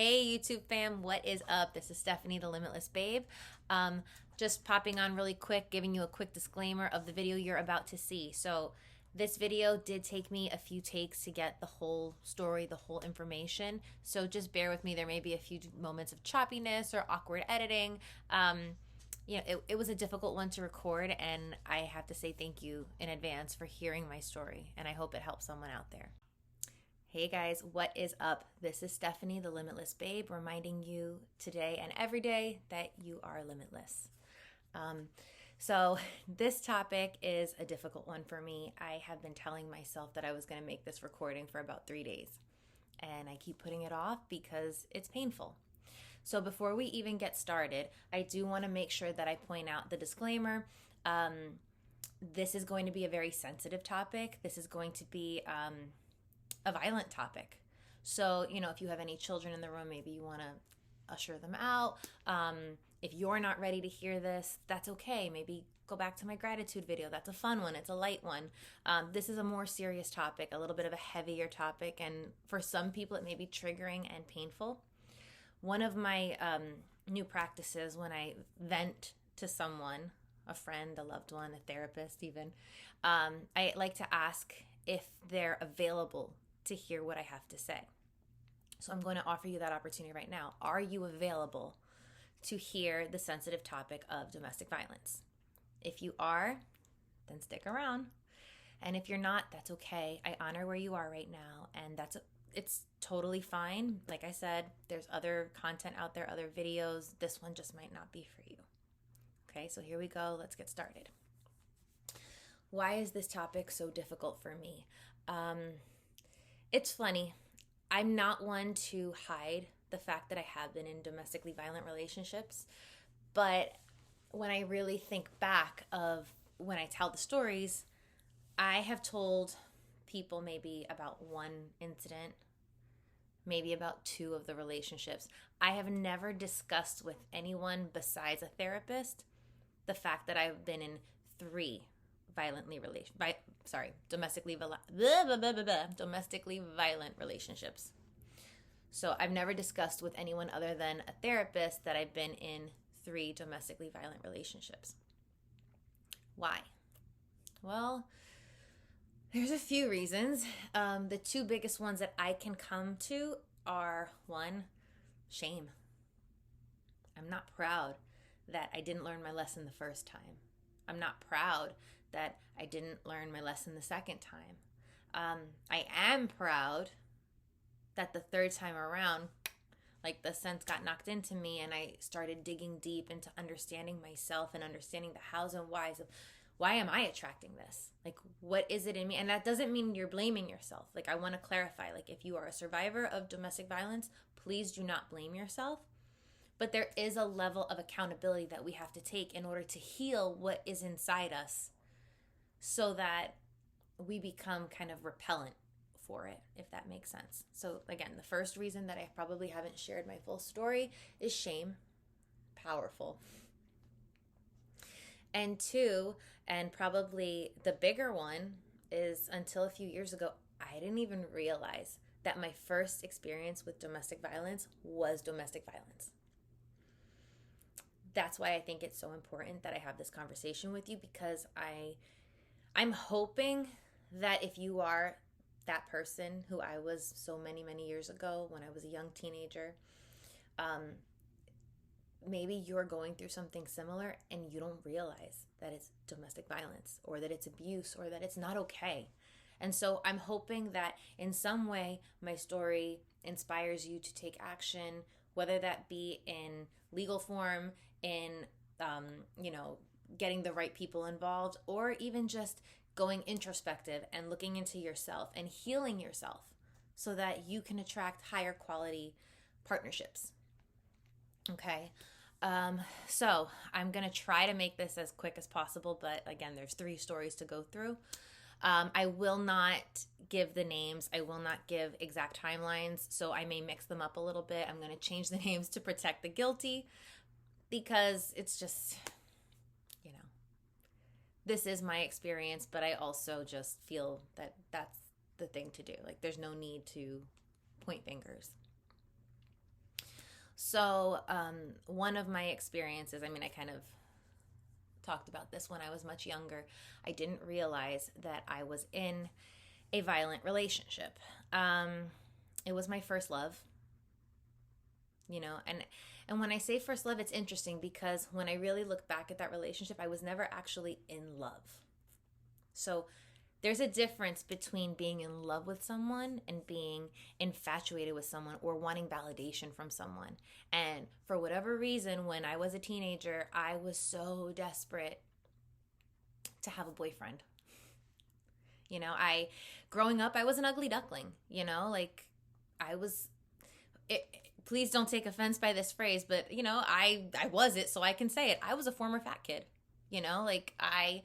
Hey YouTube fam, what is up? This is Stephanie, the Limitless Babe. Just popping on really quick, giving you a quick disclaimer of the video you're about to see. So this video did take me a few takes to get the whole story, the whole information. So just bear with me. There may be a few moments of choppiness or awkward editing. It was a difficult one to record, and I have to say thank you in advance for hearing my story, and I hope it helps someone out there. Hey guys, what is up? This is Stephanie, the Limitless Babe, reminding you today and every day that you are limitless. So this topic is a difficult one for me. I have been telling myself that I was going to make this recording for about 3 days, and I keep putting it off because it's painful. So before we even get started, I do want to make sure that I point out the disclaimer. This is going to be a very sensitive topic. This is going to be a violent topic. So, if you have any children in the room, maybe you want to usher them out. If you're not ready to hear this, that's okay. Maybe go back to my gratitude video. That's a fun one. It's a light one. This is a more serious topic, a little bit of a heavier topic. And for some people, it may be triggering and painful. One of my new practices when I vent to someone, a friend, a loved one, a therapist even, I like to ask if they're available to hear what I have to say. So I'm going to offer you that opportunity right now. Are you available to hear the sensitive topic of domestic violence? If you are, then stick around. And if you're not, that's okay. I honor where you are right now, and it's totally fine. Like I said, there's other content out there, other videos. This one just might not be for you. Okay, so here we go. Let's get started. Why is this topic so difficult for me? It's funny. I'm not one to hide the fact that I have been in domestically violent relationships, but when I really think back of when I tell the stories, I have told people maybe about one incident, maybe about two of the relationships. I have never discussed with anyone besides a therapist the fact that I've been in three domestically violent relationships. So I've never discussed with anyone other than a therapist that I've been in 3 domestically violent relationships. Why? Well, there's a few reasons. The 2 biggest ones that I can come to are, 1, shame. I'm not proud that I didn't learn my lesson the first time. I'm not proud that I didn't learn my lesson the second time. I am proud that the third time around, like, the sense got knocked into me and I started digging deep into understanding myself and understanding the hows and whys of why am I attracting this? Like, what is it in me? And that doesn't mean you're blaming yourself. Like, I want to clarify, like, if you are a survivor of domestic violence, please do not blame yourself. But there is a level of accountability that we have to take in order to heal what is inside us so that we become kind of repellent for it, if that makes sense. So again, the first reason that I probably haven't shared my full story is shame. Powerful. And 2, and probably the bigger one, is until a few years ago, I didn't even realize that my first experience with domestic violence was domestic violence. That's why I think it's so important that I have this conversation with you, because I'm hoping that if you are that person who I was so many, many years ago when I was a young teenager, maybe you're going through something similar and you don't realize that it's domestic violence or that it's abuse or that it's not okay. And so I'm hoping that in some way my story inspires you to take action, whether that be in legal form, in getting the right people involved, or even just going introspective and looking into yourself and healing yourself so that you can attract higher quality partnerships. Okay. So I'm going to try to make this as quick as possible, but again, there's 3 stories to go through. I will not give the names. I will not give exact timelines, so I may mix them up a little bit. I'm going to change the names to protect the guilty, because it's just, this is my experience, but I also just feel that that's the thing to do. Like, there's no need to point fingers. So, one of my experiences, I mean, I kind of talked about this when I was much younger. I didn't realize that I was in a violent relationship. It was my first love, and when I say first love, it's interesting because when I really look back at that relationship, I was never actually in love. So there's a difference between being in love with someone and being infatuated with someone or wanting validation from someone. And for whatever reason, when I was a teenager, I was so desperate to have a boyfriend. Growing up, I was an ugly duckling, like I was, please don't take offense by this phrase, but I was it, so I can say it. I was a former fat kid, like I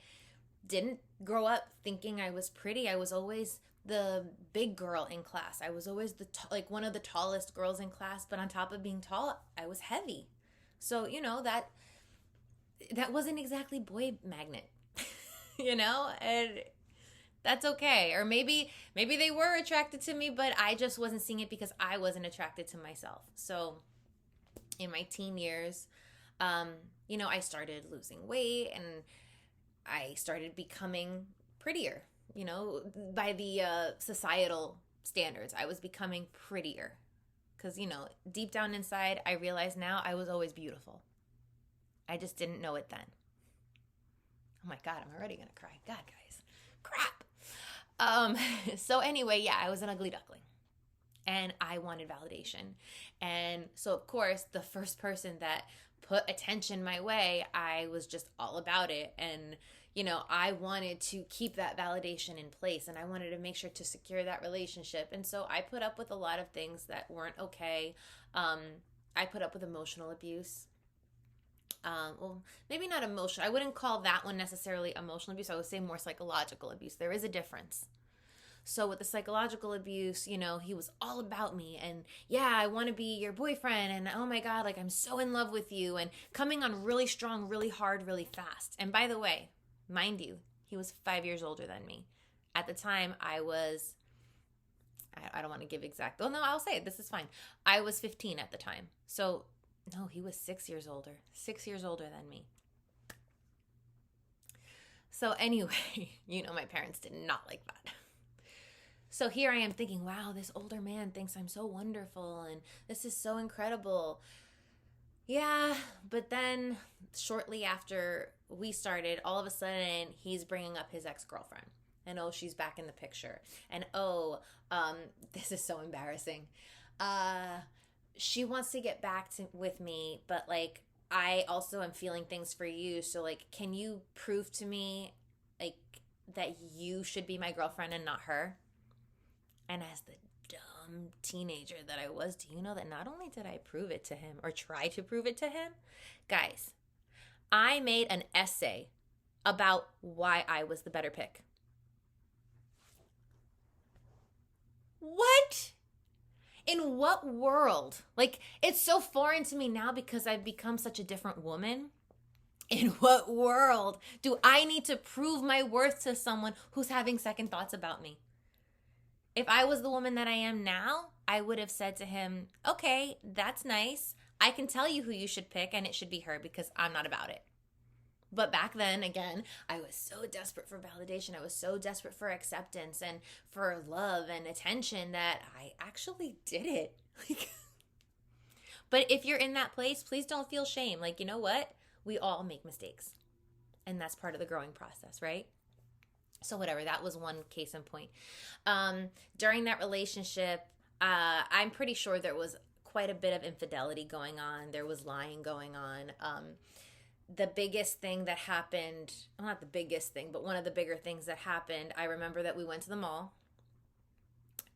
didn't grow up thinking I was pretty. I was always the big girl in class. I was always like one of the tallest girls in class, but on top of being tall, I was heavy. So, that wasn't exactly boy magnet, and that's okay. Or maybe they were attracted to me, but I just wasn't seeing it because I wasn't attracted to myself. So in my teen years, I started losing weight and I started becoming prettier, by the societal standards. I was becoming prettier because, deep down inside, I realize now I was always beautiful. I just didn't know it then. Oh my God, I'm already going to cry. God, guys, crap. So anyway, yeah, I was an ugly duckling and I wanted validation. And so of course, the first person that put attention my way, I was just all about it. And, I wanted to keep that validation in place and I wanted to make sure to secure that relationship. And so I put up with a lot of things that weren't okay. I put up with emotional abuse. Well, maybe not emotional. I wouldn't call that one necessarily emotional abuse. I would say more psychological abuse. There is a difference. So with the psychological abuse, he was all about me and yeah, I want to be your boyfriend and oh my God, like I'm so in love with you and coming on really strong, really hard, really fast. And by the way, mind you, he was 5 years older than me. At the time, I don't want to give exact, oh no, I'll say it, this is fine. I was 15 at the time. So no, he was 6 years older than me. So anyway, my parents did not like that. So here I am thinking, wow, this older man thinks I'm so wonderful and this is so incredible. Yeah, but then shortly after we started, all of a sudden he's bringing up his ex-girlfriend. And oh, she's back in the picture. And this is so embarrassing. She wants to get back with me, but like I also am feeling things for you. So like, can you prove to me like that you should be my girlfriend and not her? And as the dumb teenager that I was, do you know that not only did I prove it to him or try to prove it to him, guys, I made an essay about why I was the better pick. What? In what world? Like, it's so foreign to me now because I've become such a different woman. In what world do I need to prove my worth to someone who's having second thoughts about me? If I was the woman that I am now, I would have said to him, okay, that's nice. I can tell you who you should pick and it should be her because I'm not about it. But back then, again, I was so desperate for validation. I was so desperate for acceptance and for love and attention that I actually did it. But if you're in that place, please don't feel shame. Like, you know what? We all make mistakes. And that's part of the growing process, right? So whatever, that was one case in point. During that relationship, I'm pretty sure there was quite a bit of infidelity going on. There was lying going on. The biggest thing that happened, well, not the biggest thing, but one of the bigger things that happened, I remember that we went to the mall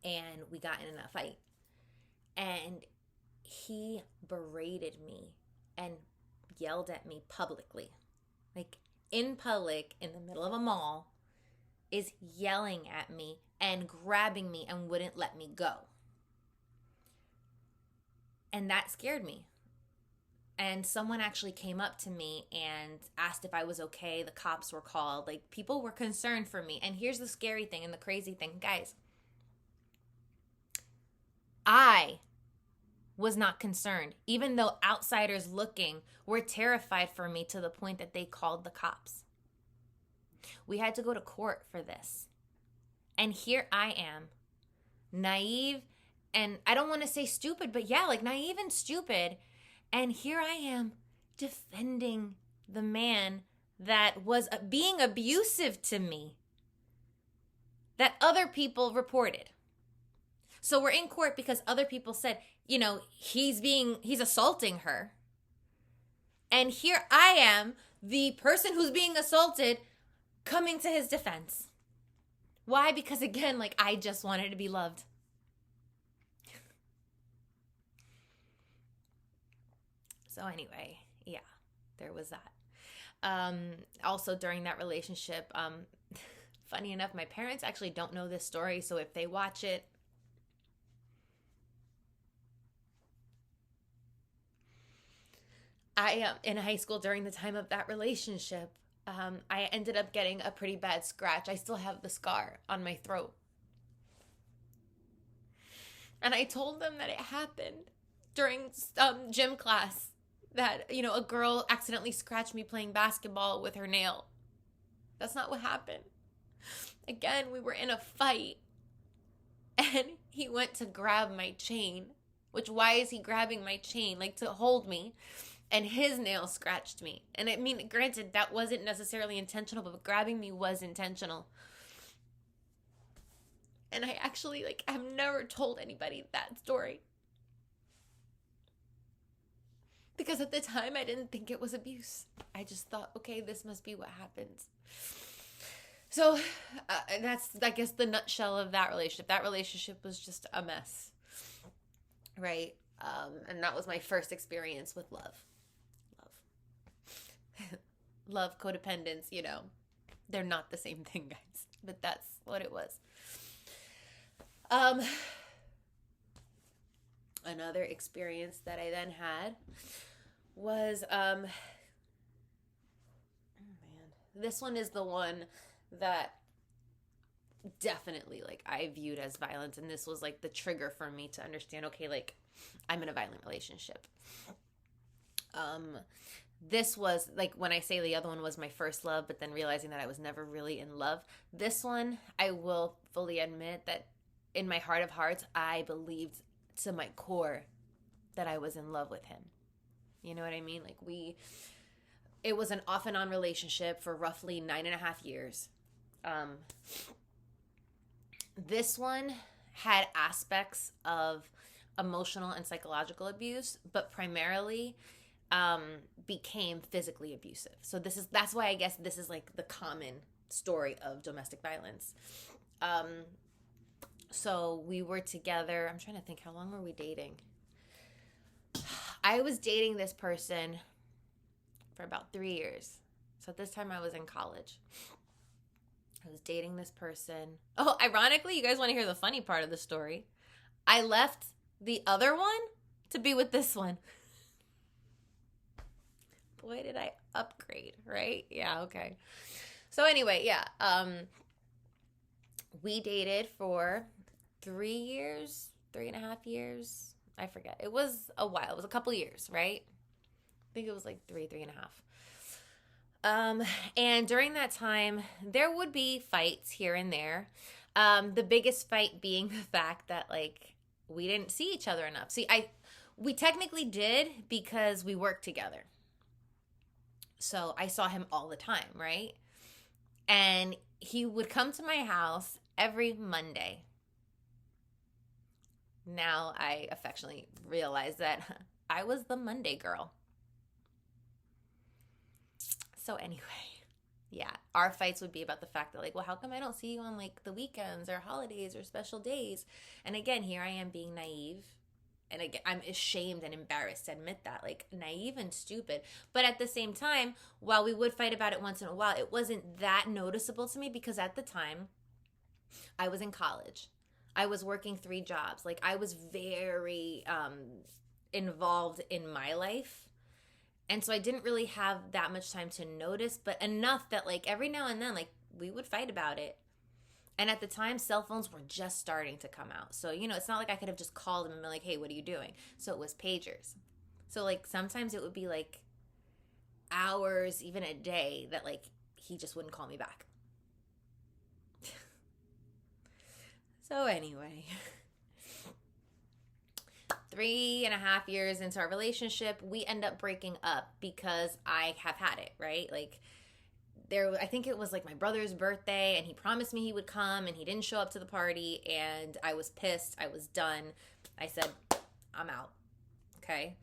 and we got in a fight. And he berated me and yelled at me publicly. Like in public, in the middle of a mall, is yelling at me and grabbing me and wouldn't let me go. And that scared me. And someone actually came up to me and asked if I was okay. The cops were called. Like, people were concerned for me. And here's the scary thing and the crazy thing. Guys, I was not concerned, even though outsiders looking were terrified for me to the point that they called the cops. We had to go to court for this. And here I am, naive, and I don't want to say stupid, but yeah, like naive and stupid. And here I am defending the man that was being abusive to me, that other people reported. So we're in court because other people said, he's assaulting her. And here I am, the person who's being assaulted, coming to his defense. Why? Because again, like, I just wanted to be loved. So anyway, yeah, there was that. Also during that relationship, funny enough, my parents actually don't know this story. So if they watch it, in high school during the time of that relationship, I ended up getting a pretty bad scratch. I still have the scar on my throat. And I told them that it happened during gym class, that, a girl accidentally scratched me playing basketball with her nail. That's not what happened. Again, we were in a fight, and he went to grab my chain, which, why is he grabbing my chain? Like, to hold me. And his nail scratched me. And I mean, granted, that wasn't necessarily intentional, but grabbing me was intentional. And I actually, have never told anybody that story. Because at the time, I didn't think it was abuse. I just thought, okay, this must be what happens. So that's, I guess, the nutshell of that relationship. That relationship was just a mess. Right? And that was my first experience with love. Love, codependence, they're not the same thing, guys, but that's what it was. Another experience that I then had was, this one is the one that definitely, I viewed as violence, and this was, the trigger for me to understand, okay, I'm in a violent relationship. This was, when I say the other one was my first love, but then realizing that I was never really in love. This one, I will fully admit that in my heart of hearts, I believed to my core that I was in love with him. You know what I mean? It was an off and on relationship for roughly 9.5 years. This one had aspects of emotional and psychological abuse, but primarily became physically abusive. So that's why I guess this is the common story of domestic violence. So we were together. I'm trying to think, how long were we dating? I was dating this person for about 3 years. So at this time I was in college. I was dating this person. Oh, ironically, you guys want to hear the funny part of the story? I left the other one to be with this one. Boy, did I upgrade, right? Yeah, okay. So anyway, yeah. We dated for 3 years, 3.5 years. I forget. It was a while. It was a couple years, right? I think it was 3.5. And during that time, there would be fights here and there. The biggest fight being the fact that, we didn't see each other enough. See, we technically did because we worked together. So I saw him all the time, right? And he would come to my house every Monday. Now I affectionately realize that I was the Monday girl. So anyway, yeah, our fights would be about the fact that how come I don't see you on the weekends or holidays or special days? And again, here I am being naive. And again, I'm ashamed and embarrassed to admit that, naive and stupid. But at the same time, while we would fight about it once in a while, it wasn't that noticeable to me because at the time, I was in college. I was working 3 jobs. I was very involved in my life. And so I didn't really have that much time to notice, but enough that every now and then, we would fight about it. And at the time, cell phones were just starting to come out. So, it's not like I could have just called him and been like, hey, what are you doing? So it was pagers. So, like, sometimes it would be, like, hours, even a day, that, like, he just wouldn't call me back. So, anyway, 3.5 years into our relationship, we end up breaking up because I have had it, right? Like, I think it was like my brother's birthday, and he promised me he would come, and he didn't show up to the party, and I was pissed. I was done. I said, I'm out. Okay.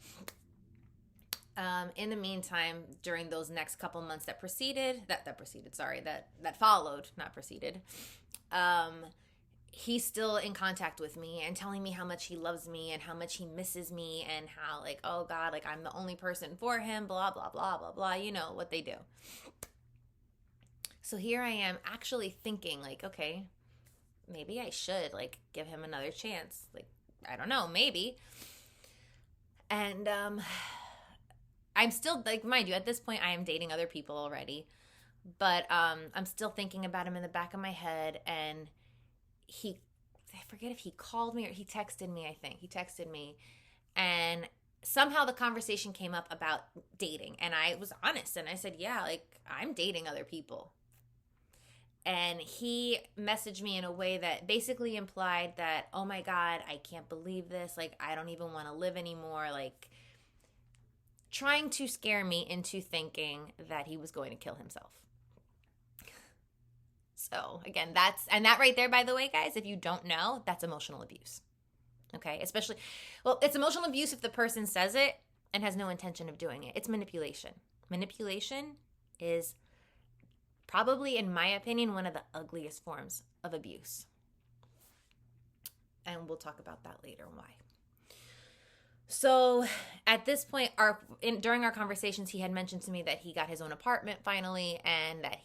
In the meantime, during those next couple months that followed, not preceded, he's still in contact with me and telling me how much he loves me and how much he misses me and how, like, oh God, like, I'm the only person for him, blah, blah, blah, blah, blah. You know what they do. So here I am actually thinking, like, okay, maybe I should, like, give him another chance. Like, I don't know, maybe. And I'm still, like, mind you, at this point I am dating other people already. But I'm still thinking about him in the back of my head. And I forget if he called me or he texted me, I think. He texted me. And somehow the conversation came up about dating. And I was honest. And I said, yeah, like, I'm dating other people. And he messaged me in a way that basically implied that, oh my God, I can't believe this. Like, I don't even want to live anymore. Like, trying to scare me into thinking that he was going to kill himself. So, again, that right there, by the way, guys, if you don't know, that's emotional abuse. Okay? Especially, well, it's emotional abuse if the person says it and has no intention of doing it. It's manipulation. Manipulation is probably, in my opinion, one of the ugliest forms of abuse. And we'll talk about that later and why. So at this point, during our conversations, he had mentioned to me that he got his own apartment finally, and that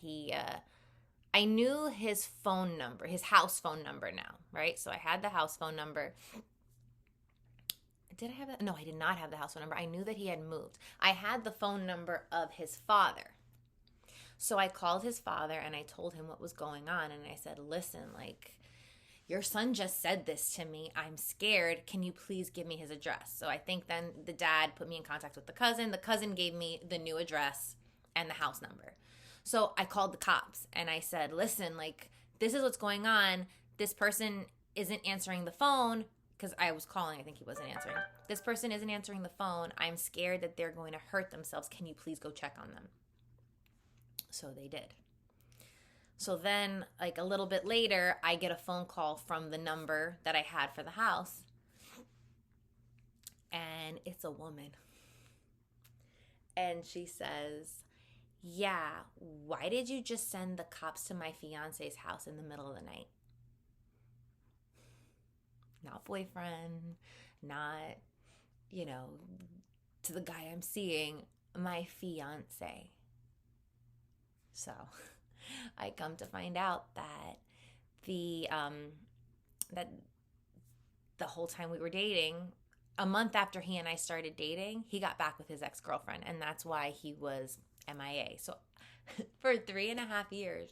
I knew his phone number, his house phone number now, right? So I had the house phone number. Did I have that? No, I did not have the house phone number. I knew that he had moved. I had the phone number of his father. So I called his father and I told him what was going on. And I said, listen, like, your son just said this to me. I'm scared. Can you please give me his address? So I think then the dad put me in contact with the cousin. The cousin gave me the new address and the house number. So I called the cops and I said, listen, like, this is what's going on. This person isn't answering the phone, because I was calling. I think he wasn't answering. This person isn't answering the phone. I'm scared that they're going to hurt themselves. Can you please go check on them? So they did. So then, like, a little bit later, I get a phone call from the number that I had for the house. And it's a woman. And she says, yeah, why did you just send the cops to my fiance's house in the middle of the night? Not boyfriend, not, to the guy I'm seeing, my fiance. So I come to find out that the whole time we were dating, a month after he and I started dating, he got back with his ex-girlfriend, and that's why he was MIA. So for 3.5 years,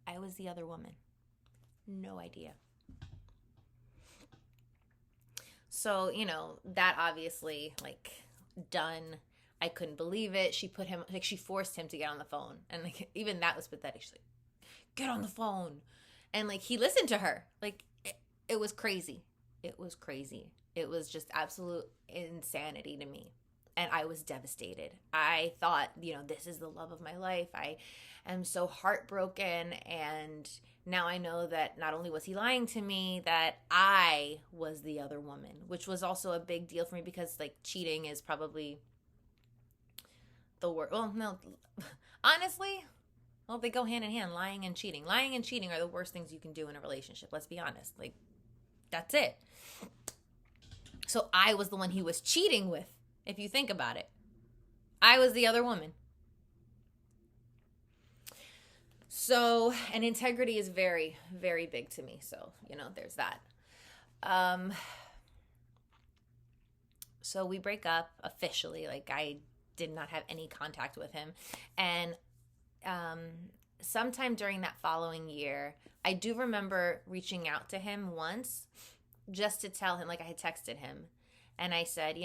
I was the other woman. No idea. So, that obviously, like, done. I couldn't believe it. She forced him to get on the phone. And, like, even that was pathetic. She's like, get on the phone. And, like, he listened to her. Like, it was crazy. It was crazy. It was just absolute insanity to me. And I was devastated. I thought, this is the love of my life. I am so heartbroken. And now I know that not only was he lying to me, that I was the other woman, which was also a big deal for me because, like, cheating is probably the worst. Well, no, honestly, they go hand in hand, lying and cheating. Lying and cheating are the worst things you can do in a relationship. Let's be honest. Like, that's it. So I was the one he was cheating with. If you think about it, I was the other woman. So, and integrity is very, very big to me. So, there's that. So we break up officially. Like, I did not have any contact with him. And sometime during that following year, I do remember reaching out to him once just to tell him, like I had texted him, and I said,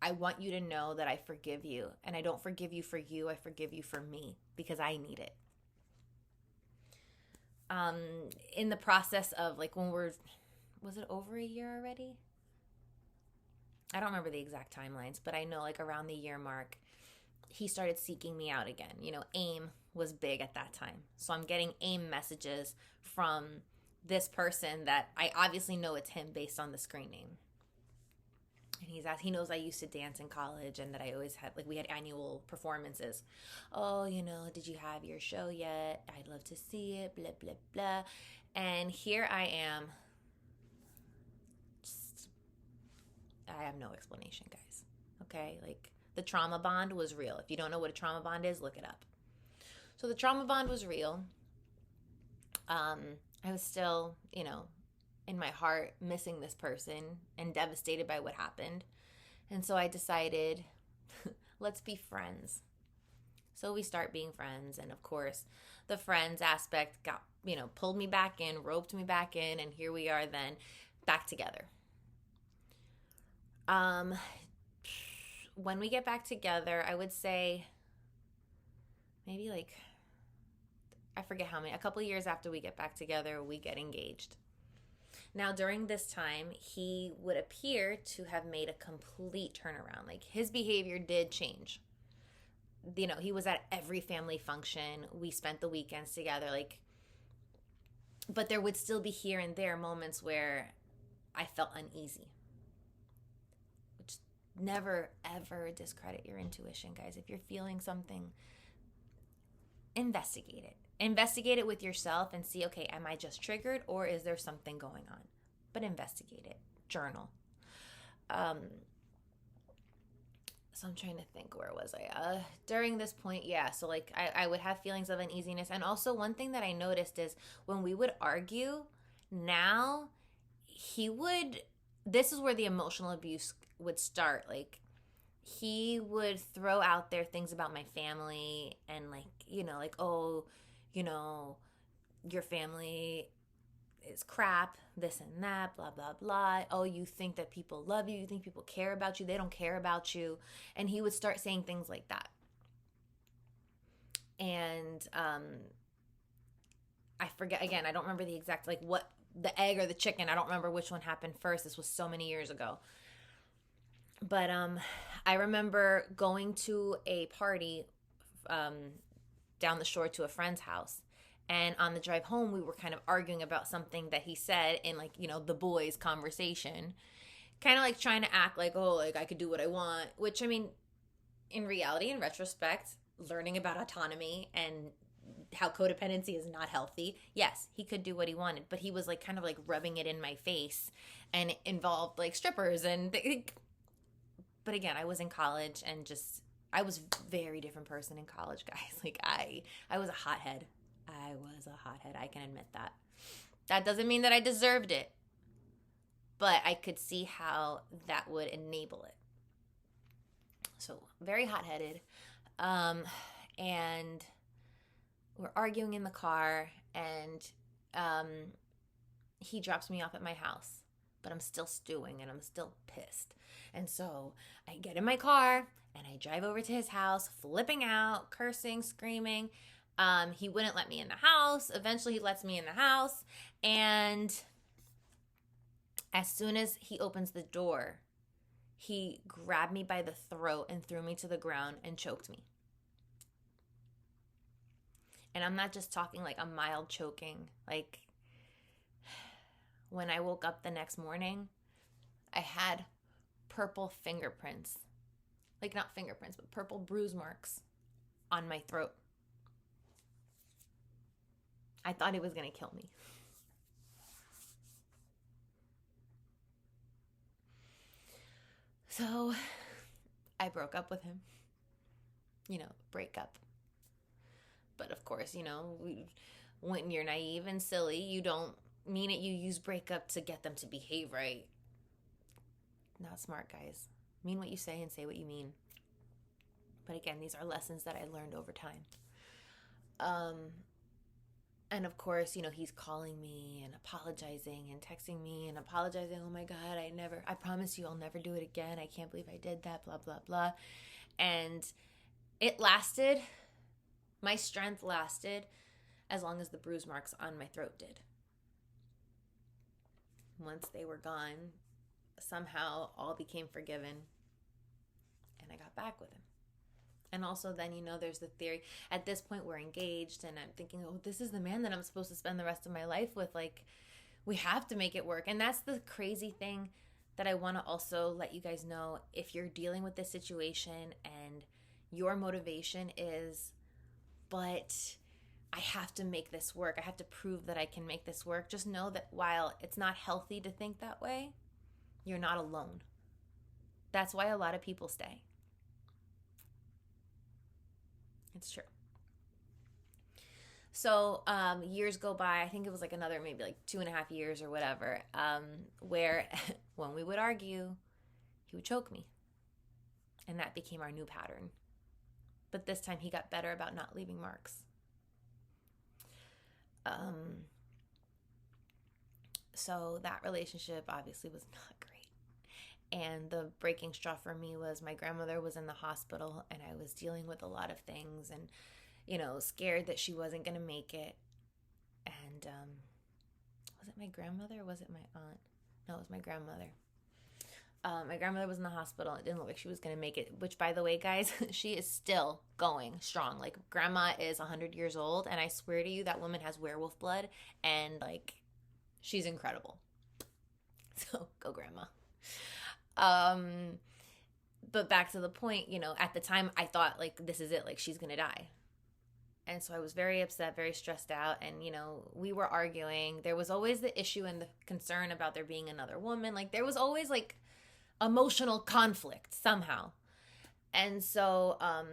I want you to know that I forgive you, and I don't forgive you for you, I forgive you for me because I need it. In the process of like was it over a year already? I don't remember the exact timelines, but I know like around the year mark, he started seeking me out again. AIM was big at that time. So I'm getting AIM messages from this person that I obviously know it's him based on the screen name. And he knows I used to dance in college and that I always had, like, we had annual performances. Oh, did you have your show yet? I'd love to see it, blah, blah, blah. And here I am. I have no explanation, guys. Okay? Like, the trauma bond was real. If you don't know what a trauma bond is, look it up. So the trauma bond was real. I was still, in my heart, missing this person and devastated by what happened. And so I decided, let's be friends. So we start being friends. And of course, the friends aspect got, pulled me back in, roped me back in. And here we are then back together. When we get back together, I would say maybe like, I forget how many, a couple of years after we get back together, we get engaged. Now, during this time, he would appear to have made a complete turnaround. Like, his behavior did change. He was at every family function. We spent the weekends together, but there would still be here and there moments where I felt uneasy. Which, never, ever discredit your intuition, guys. If you're feeling something, investigate it. Investigate it with yourself and see, okay, am I just triggered or is there something going on? But investigate it. Journal. So I'm trying to think, where was I? During this point, yeah. So like I would have feelings of uneasiness. And also one thing that I noticed is when we would argue, now this is where the emotional abuse would start. Like, he would throw out there things about my family and your family is crap, this and that, blah, blah, blah. Oh, you think that people love you. You think people care about you. They don't care about you. And he would start saying things like that. And I forget, again, I don't remember the exact, like, what, the egg or the chicken. I don't remember which one happened first. This was so many years ago. But I remember going to a party down the shore to a friend's house. And on the drive home, we were kind of arguing about something that he said in, the boys' conversation. Kind of like trying to act like, oh, like I could do what I want. Which, I mean, in reality, in retrospect, learning about autonomy and how codependency is not healthy, yes, he could do what he wanted. But he was kind of rubbing it in my face. And it involved strippers and... But again, I was in college and I was a very different person in college, guys. I was a hothead. I can admit that. That doesn't mean that I deserved it, but I could see how that would enable it. So, very hot-headed. And we're arguing in the car, and he drops me off at my house, but I'm still stewing and I'm still pissed. And so I get in my car and I drive over to his house, flipping out, cursing, screaming. He wouldn't let me in the house. Eventually he lets me in the house. And as soon as he opens the door, he grabbed me by the throat and threw me to the ground and choked me. And I'm not just talking a mild choking. When I woke up the next morning, I had purple fingerprints. Not fingerprints, but purple bruise marks on my throat. I thought he was going to kill me. So I broke up with him. Break up. But of course, when you're naive and silly, you don't mean it. You use breakup to get them to behave right. Not smart, guys. Mean what you say and say what you mean. But again, these are lessons that I learned over time. Um, and of course, he's calling me and apologizing and texting me and apologizing. Oh my God, I promise you I'll never do it again. I can't believe I did that, blah, blah, blah. And it lasted, my strength lasted as long as the bruise marks on my throat did. Once they were gone, somehow all became forgiven and I got back with him. And also then, there's the theory, at this point we're engaged and I'm thinking, oh, this is the man that I'm supposed to spend the rest of my life with. Like, we have to make it work. And that's the crazy thing that I want to also let you guys know. If you're dealing with this situation and your motivation is, but I have to make this work, I have to prove that I can make this work, just know that while it's not healthy to think that way, you're not alone. That's why a lot of people stay. It's true. So years go by. I think it was like another maybe like 2.5 years or whatever, where when we would argue, he would choke me. And that became our new pattern. But this time he got better about not leaving marks. So that relationship obviously was not great. And the breaking straw for me was my grandmother was in the hospital and I was dealing with a lot of things and, scared that she wasn't going to make it. And was it my grandmother or was it my aunt? No, it was my grandmother. My grandmother was in the hospital. It didn't look like she was going to make it, which, by the way, guys, she is still going strong. Like, grandma is 100 years old, and I swear to you, that woman has werewolf blood, and, like, she's incredible. So, go grandma. But back to the point, at the time I thought like, this is it, like she's going to die. And so I was very upset, very stressed out. And, we were arguing. There was always the issue and the concern about there being another woman. Like there was always like emotional conflict somehow. And so, I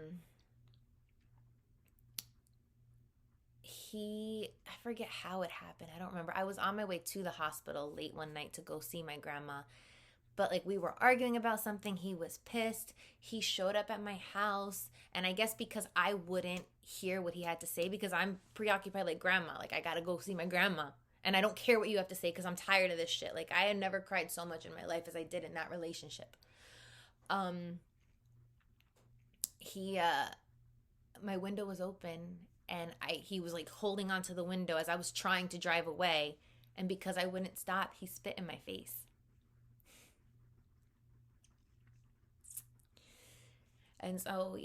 forget how it happened. I don't remember. I was on my way to the hospital late one night to go see my grandma. But, like, we were arguing about something. He was pissed. He showed up at my house. And I guess because I wouldn't hear what he had to say because I'm preoccupied like grandma. Like, I got to go see my grandma. And I don't care what you have to say because I'm tired of this shit. Like, I had never cried so much in my life as I did in that relationship. My window was open. And he was, like, holding onto the window as I was trying to drive away. And because I wouldn't stop, he spit in my face. And so,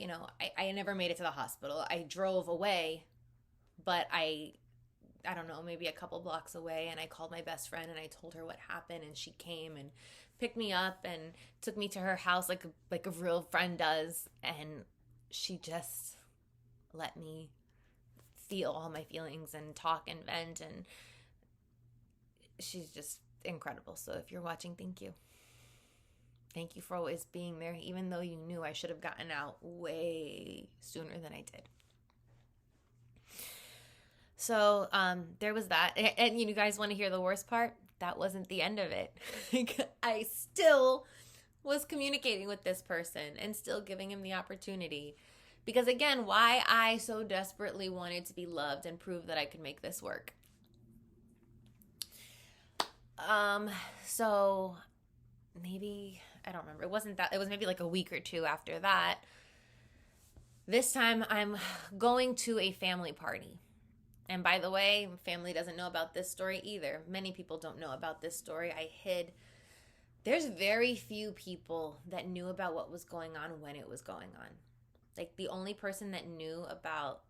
I never made it to the hospital. I drove away, but I don't know, maybe a couple blocks away, and I called my best friend and I told her what happened, and she came and picked me up and took me to her house like a real friend does, and she just let me feel all my feelings and talk and vent, and she's just incredible. So if you're watching, thank you. Thank you for always being there, even though you knew I should have gotten out way sooner than I did. So there was that. And you guys want to hear the worst part? That wasn't the end of it. I still was communicating with this person and still giving him the opportunity. Because again, why I so desperately wanted to be loved and prove that I could make this work. So maybe, I don't remember. It wasn't that. It was maybe like a week or two after that. This time I'm going to a family party. And by the way, family doesn't know about this story either. Many people don't know about this story. I hid. There's very few people that knew about what was going on when it was going on. Like, the only person that knew about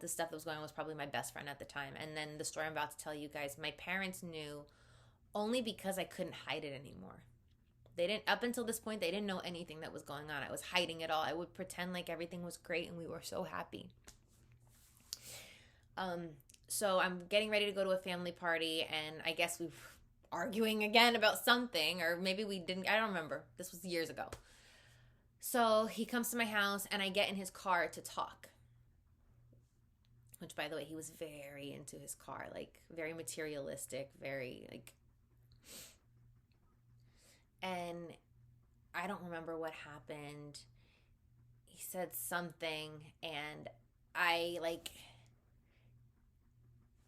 the stuff that was going on was probably my best friend at the time. And then the story I'm about to tell you guys, my parents knew only because I couldn't hide it anymore. They didn't, up until this point, they didn't know anything that was going on. I was hiding it all. I would pretend like everything was great and we were so happy. So I'm getting ready to go to a family party, and I guess we were arguing again about something, or maybe we didn't, I don't remember. This was years ago. So he comes to my house, and I get in his car to talk. Which, by the way, he was very into his car, like, very materialistic, very, like, and I don't remember what happened. He said something, and I, like,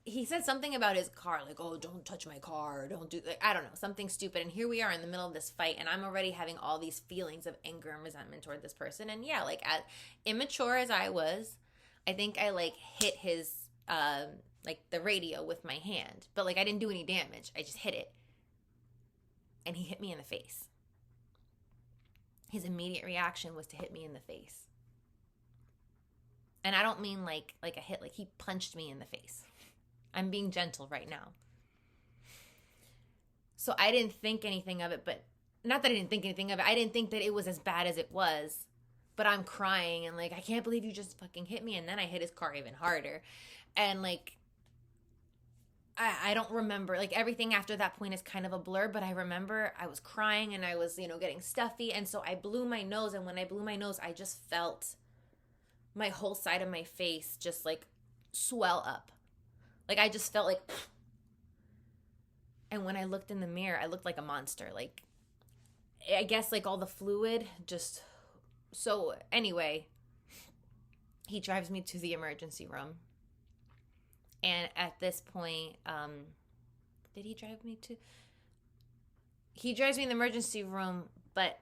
he said something about his car, like, oh, don't touch my car, don't do, like, I don't know, something stupid. And here we are in the middle of this fight, and I'm already having all these feelings of anger and resentment toward this person. And yeah, like, as immature as I was, I think I, like, hit his, like, the radio with my hand. But, like, I didn't do any damage. I just hit it. And he hit me in the face. His immediate reaction was to hit me in the face. And I don't mean, like a hit, like, he punched me in the face. I'm being gentle right now. So I didn't think anything of it, but not that I didn't think anything of it. I didn't think that it was as bad as it was, but I'm crying and like, I can't believe you just fucking hit me. And then I hit his car even harder. And like, I don't remember, like everything after that point is kind of a blur, but I remember I was crying and I was, getting stuffy. And so I blew my nose. And when I blew my nose, I just felt my whole side of my face just like swell up. Like, I just felt like, and when I looked in the mirror, I looked like a monster. Like, I guess, like, all the fluid just, so, anyway, he drives me to the emergency room. And at this point, did he drive me to? He drives me in the emergency room, but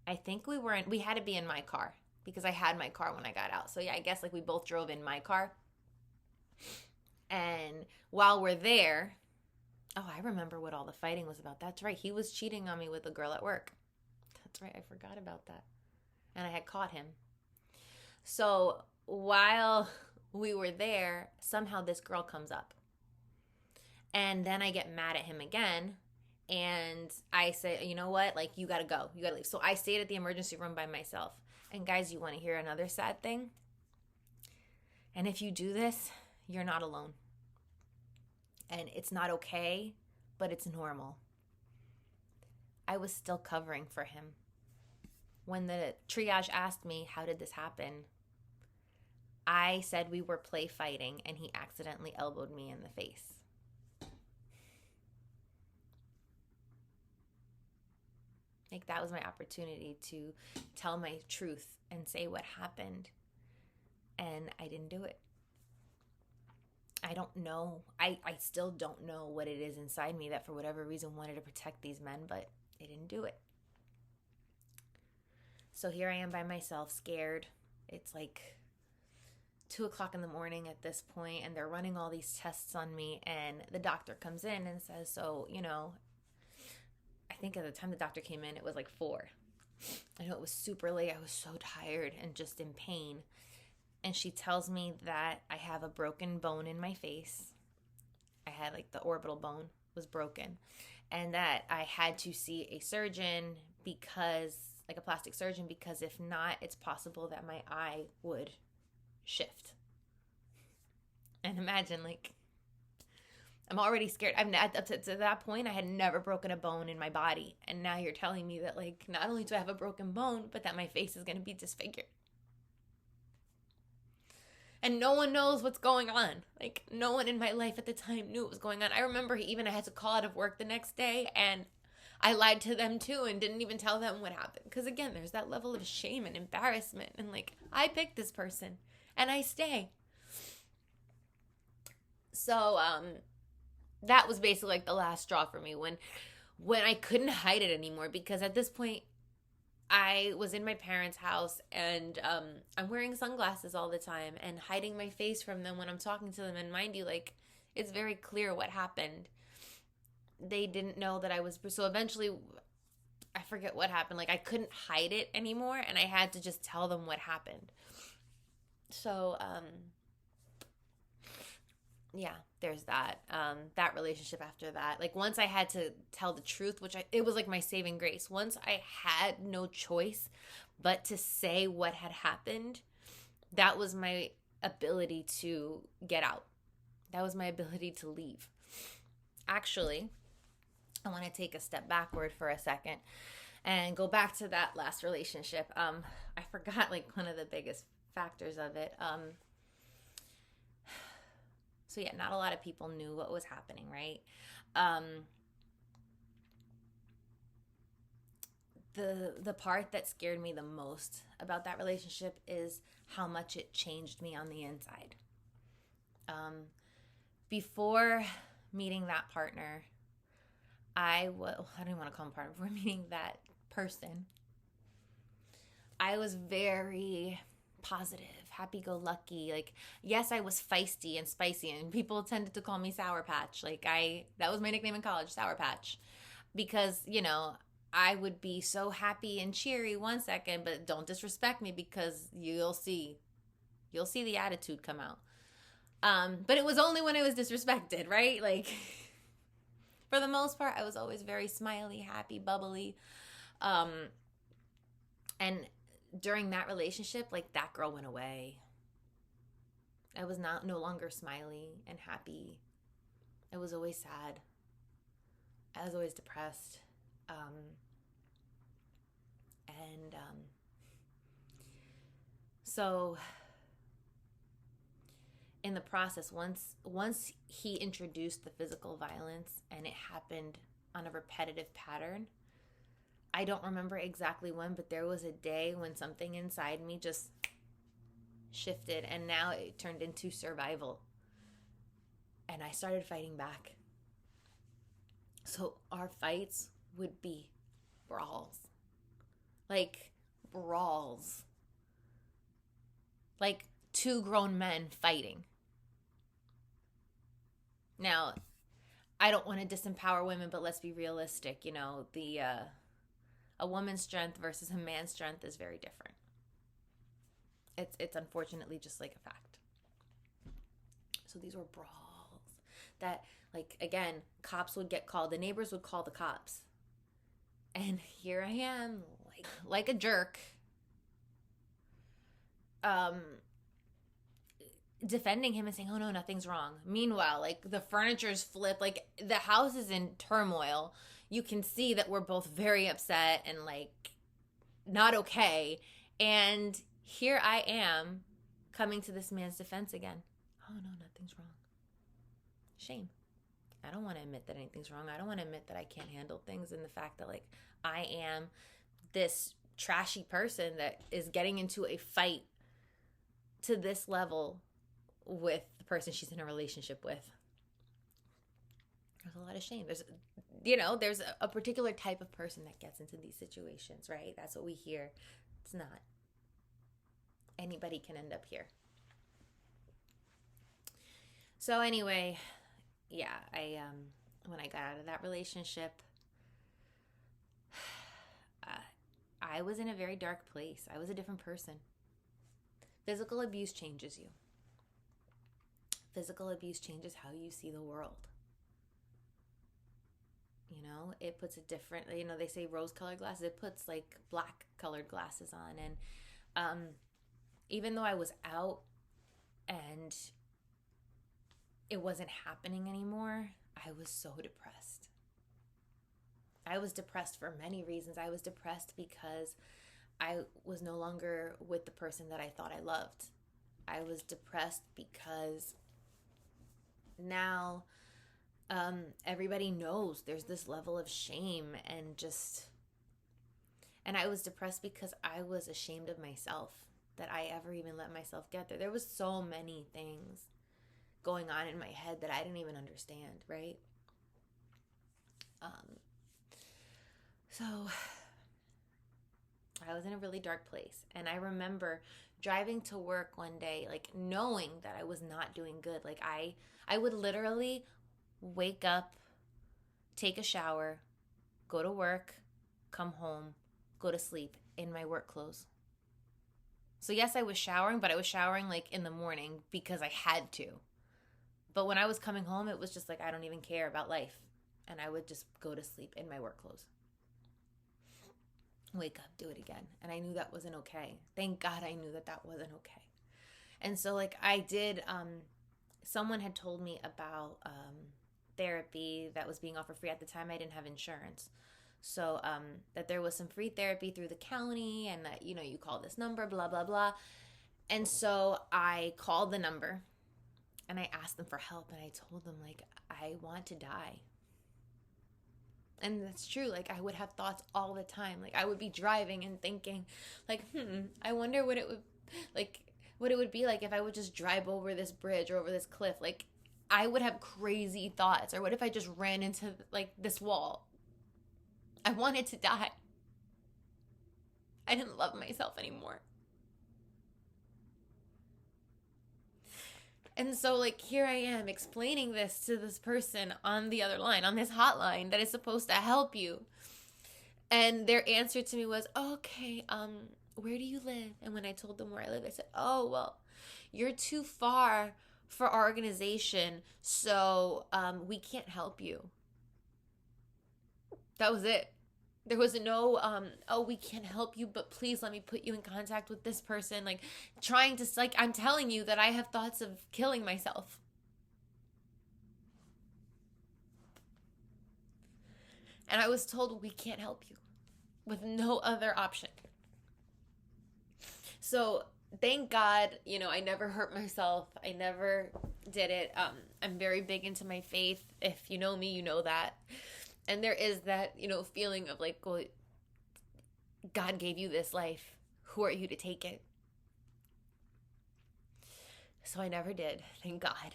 I think we had to be in my car because I had my car when I got out. So, yeah, I guess, like, we both drove in my car. And while we're there, oh, I remember what all the fighting was about. That's right. He was cheating on me with a girl at work. That's right. I forgot about that. And I had caught him. So while we were there, somehow this girl comes up. And then I get mad at him again. And I say, you know what? Like, you got to go. You got to leave. So I stayed at the emergency room by myself. And guys, you want to hear another sad thing? And if you do this, you're not alone. And it's not okay, but it's normal. I was still covering for him. When the triage asked me, how did this happen? I said we were play fighting and he accidentally elbowed me in the face. Like, that was my opportunity to tell my truth and say what happened. And I didn't do it. I don't know. I still don't know what it is inside me that for whatever reason wanted to protect these men, but I didn't do it. So here I am by myself, scared. It's like 2:00 in the morning at this point, and they're running all these tests on me, and the doctor comes in and says, so, I think at the time the doctor came in, it was like 4. I know it was super late. I was so tired and just in pain. And she tells me that I have a broken bone in my face. I had like the orbital bone was broken. And that I had to see a surgeon because, like a plastic surgeon, because if not, it's possible that my eye would shift. And imagine, like, I'm already scared. Up to that point, I had never broken a bone in my body. And now you're telling me that, like, not only do I have a broken bone, but that my face is going to be disfigured. And no one knows what's going on. Like, no one in my life at the time knew what was going on. I remember I had to call out of work the next day, and I lied to them too and didn't even tell them what happened. Because again, there's that level of shame and embarrassment. And like, I picked this person, and I stay. So, that was basically like the last straw for me when I couldn't hide it anymore, because at this point, I was in my parents' house and I'm wearing sunglasses all the time and hiding my face from them when I'm talking to them. And mind you, like, it's very clear what happened. They didn't know that I was, so eventually, I forget what happened. Like, I couldn't hide it anymore and I had to just tell them what happened. So, yeah, there's that. That relationship after that. Like, once I had to tell the truth, it was like my saving grace. Once I had no choice but to say what had happened, that was my ability to get out. That was my ability to leave. Actually, I want to take a step backward for a second and go back to that last relationship. I forgot, like, one of the biggest factors of it. So yeah, not a lot of people knew what was happening, right? The part that scared me the most about that relationship is how much it changed me on the inside. Before meeting that partner, I don't even want to call him partner. Before meeting that person, I was very positive, happy-go-lucky. Like, yes, I was feisty and spicy, and people tended to call me Sour Patch. Like, that was my nickname in college, Sour Patch, because, you know, I would be so happy and cheery one second, but don't disrespect me because you'll see the attitude come out. But it was only when I was disrespected, right? Like, for the most part, I was always very smiley, happy, bubbly. And during that relationship, like, that girl went away. I was no longer smiley and happy. I was always sad. I was always depressed. So in the process, once he introduced the physical violence and it happened on a repetitive pattern, I don't remember exactly when, but there was a day when something inside me just shifted, and now it turned into survival. And I started fighting back. So our fights would be brawls. Like, brawls. Like, two grown men fighting. Now, I don't want to disempower women, but let's be realistic. You know, a woman's strength versus a man's strength is very different. It's unfortunately just like a fact. So these were brawls that, like, again, cops would get called. The neighbors would call the cops. And here I am, like a jerk, defending him and saying, oh no, nothing's wrong. Meanwhile, like, the furniture's flipped, like, the house is in turmoil. You can see that we're both very upset and, like, not okay. And here I am coming to this man's defense again. Oh no, nothing's wrong. Shame. I don't want to admit that anything's wrong. I don't want to admit that I can't handle things, and the fact that, like, I am this trashy person that is getting into a fight to this level with the person she's in a relationship with. There's a lot of shame. There's a particular type of person that gets into these situations, right? That's what we hear. It's not. Anybody can end up here. So anyway, yeah, when I got out of that relationship, I was in a very dark place. I was a different person. Physical abuse changes you. Physical abuse changes how you see the world. You know, it puts a different, they say rose-colored glasses. It puts, like, black-colored glasses on. And even though I was out and it wasn't happening anymore, I was so depressed. I was depressed for many reasons. I was depressed because I was no longer with the person that I thought I loved. I was depressed because now everybody knows there's this level of shame and I was depressed because I was ashamed of myself, that I ever even let myself get there. There was so many things going on in my head that I didn't even understand, right? So I was in a really dark place, and I remember driving to work one day, like, knowing that I was not doing good. Like, I would literally wake up, take a shower, go to work, come home, go to sleep in my work clothes. So yes, I was showering, but I was showering, like, in the morning because I had to. But when I was coming home, it was just like, I don't even care about life. And I would just go to sleep in my work clothes. Wake up, do it again. And I knew that wasn't okay. Thank God I knew that wasn't okay. And so, like, I did, someone had told me about therapy that was being offered free. At the time, I didn't have insurance. So that there was some free therapy through the county, and that, you call this number, blah, blah, blah. And so I called the number and I asked them for help, and I told them, like, I want to die. And that's true. Like, I would have thoughts all the time. Like, I would be driving and thinking, like, I wonder what it would, like, what it would be like if I would just drive over this bridge or over this cliff. Like, I would have crazy thoughts. Or what if I just ran into like this wall? I wanted to die. I didn't love myself anymore. And so, like, here I am explaining this to this person on the other line, on this hotline that is supposed to help you. And their answer to me was, okay, where do you live? And when I told them where I live, they said, oh, well, you're too far for our organization, so we can't help you. That was it. There was no, oh, we can't help you, but please let me put you in contact with this person. Like, trying to, like, I'm telling you that I have thoughts of killing myself. And I was told, we can't help you, with no other option. So, thank God, you know, I never hurt myself. I never did it. I'm very big into my faith. If you know me, you know that. And there is that, you know, feeling of like, well, God gave you this life. Who are you to take it? So I never did. Thank God.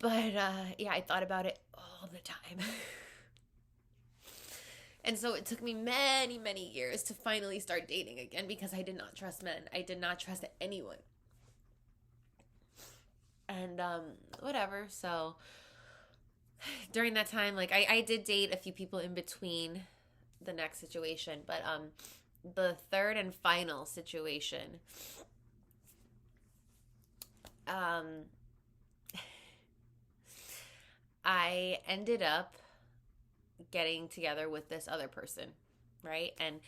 But yeah, I thought about it all the time. And so it took me many, many years to finally start dating again because I did not trust men. I did not trust anyone. And whatever. So during that time, like, I did date a few people in between the next situation, but the third and final situation, I ended up getting together with this other person, right? And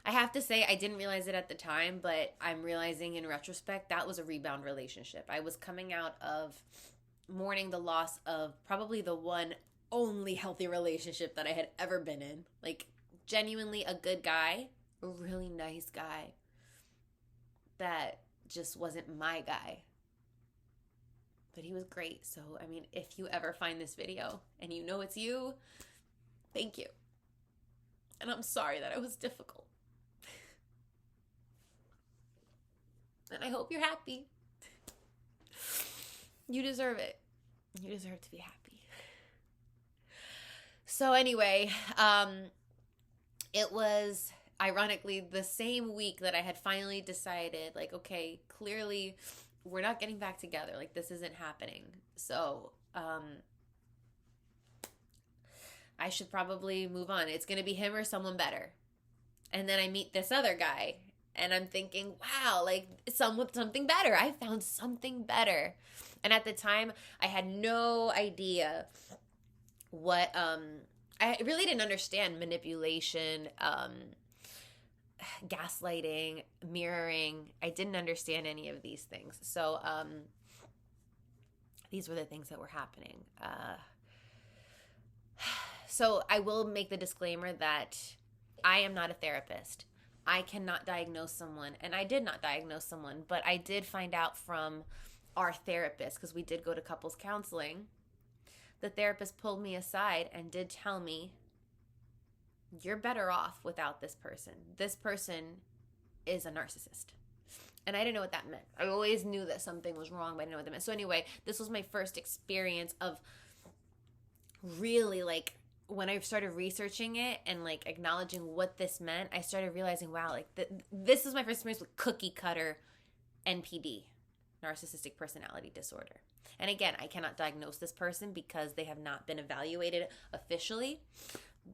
I have to say, I didn't realize it at the time, but I'm realizing in retrospect that was a rebound relationship. I was coming out of mourning the loss of probably the one only healthy relationship that I had ever been in. Like, genuinely a good guy, a really nice guy that just wasn't my guy. But he was great. So, I mean, if you ever find this video and you know it's you, thank you. And I'm sorry that it was difficult. And I hope you're happy. You deserve it. You deserve to be happy. So anyway, it was ironically the same week that I had finally decided, like, okay, clearly we're not getting back together. Like, this isn't happening. So I should probably move on. It's going to be him or someone better. And then I meet this other guy. And I'm thinking, wow, like, something better. I found something better. And at the time, I had no idea what, I really didn't understand manipulation, gaslighting, mirroring. I didn't understand any of these things. So these were the things that were happening. So I will make the disclaimer that I am not a therapist. I cannot diagnose someone, and I did not diagnose someone, but I did find out from our therapist, because we did go to couples counseling. The therapist pulled me aside and did tell me, you're better off without this person. This person is a narcissist. And I didn't know what that meant. I always knew that something was wrong, but I didn't know what that meant. So anyway, this was my first experience of really, like, when I started researching it and, like, acknowledging what this meant, I started realizing, wow, like, this is my first experience with cookie cutter NPD, narcissistic personality disorder. And again, I cannot diagnose this person because they have not been evaluated officially.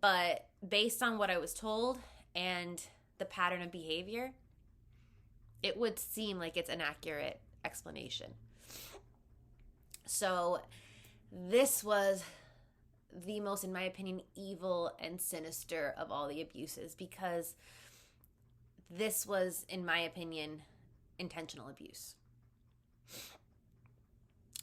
But based on what I was told and the pattern of behavior, it would seem like it's an accurate explanation. So this was the most, in my opinion, evil and sinister of all the abuses, because this was, in my opinion, intentional abuse.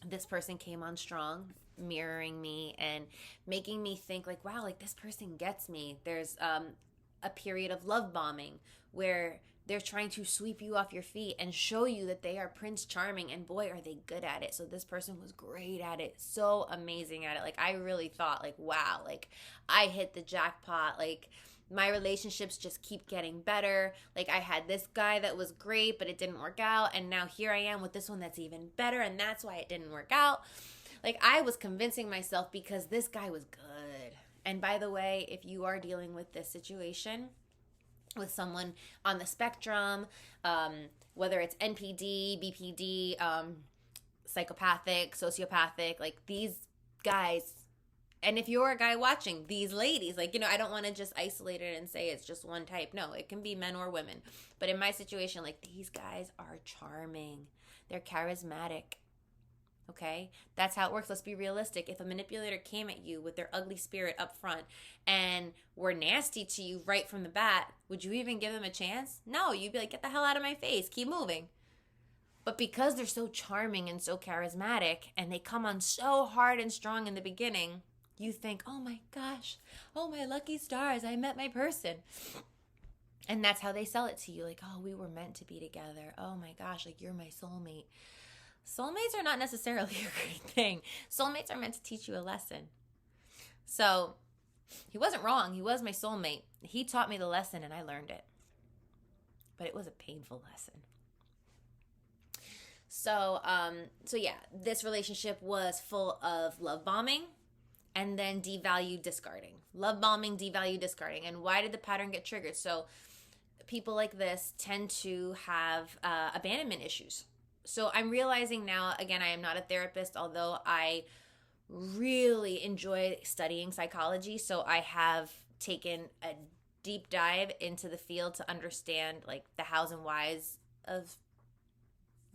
This person came on strong, mirroring me and making me think, like, wow, like, this person gets me. There's a period of love bombing where they're trying to sweep you off your feet and show you that they are Prince Charming, and boy, are they good at it. So this person was great at it, so amazing at it. Like, I really thought, like, wow, like, I hit the jackpot. Like, my relationships just keep getting better. Like, I had this guy that was great, but it didn't work out. And now here I am with this one that's even better. And that's why it didn't work out. Like, I was convincing myself because this guy was good. And by the way, if you are dealing with this situation with someone on the spectrum, whether it's NPD, BPD, psychopathic, sociopathic, like these guys, and if you're a guy watching, these ladies, like, I don't want to just isolate it and say it's just one type. No, it can be men or women. But in my situation, like, these guys are charming. They're charismatic. Okay? That's how it works. Let's be realistic. If a manipulator came at you with their ugly spirit up front and were nasty to you right from the bat, would you even give them a chance? No, you'd be like, get the hell out of my face. Keep moving. But because they're so charming and so charismatic and they come on so hard and strong in the beginning, you think, oh my gosh, oh my lucky stars, I met my person. And that's how they sell it to you. Like, oh, we were meant to be together. Oh my gosh, like, you're my soulmate. Soulmates are not necessarily a great thing. Soulmates are meant to teach you a lesson. So he wasn't wrong. He was my soulmate. He taught me the lesson and I learned it. But it was a painful lesson. So yeah, this relationship was full of love bombing and then devalue discarding. Love bombing, devalue discarding. And why did the pattern get triggered? So people like this tend to have abandonment issues. So I'm realizing now, again, I am not a therapist, although I really enjoy studying psychology. So I have taken a deep dive into the field to understand like the hows and whys of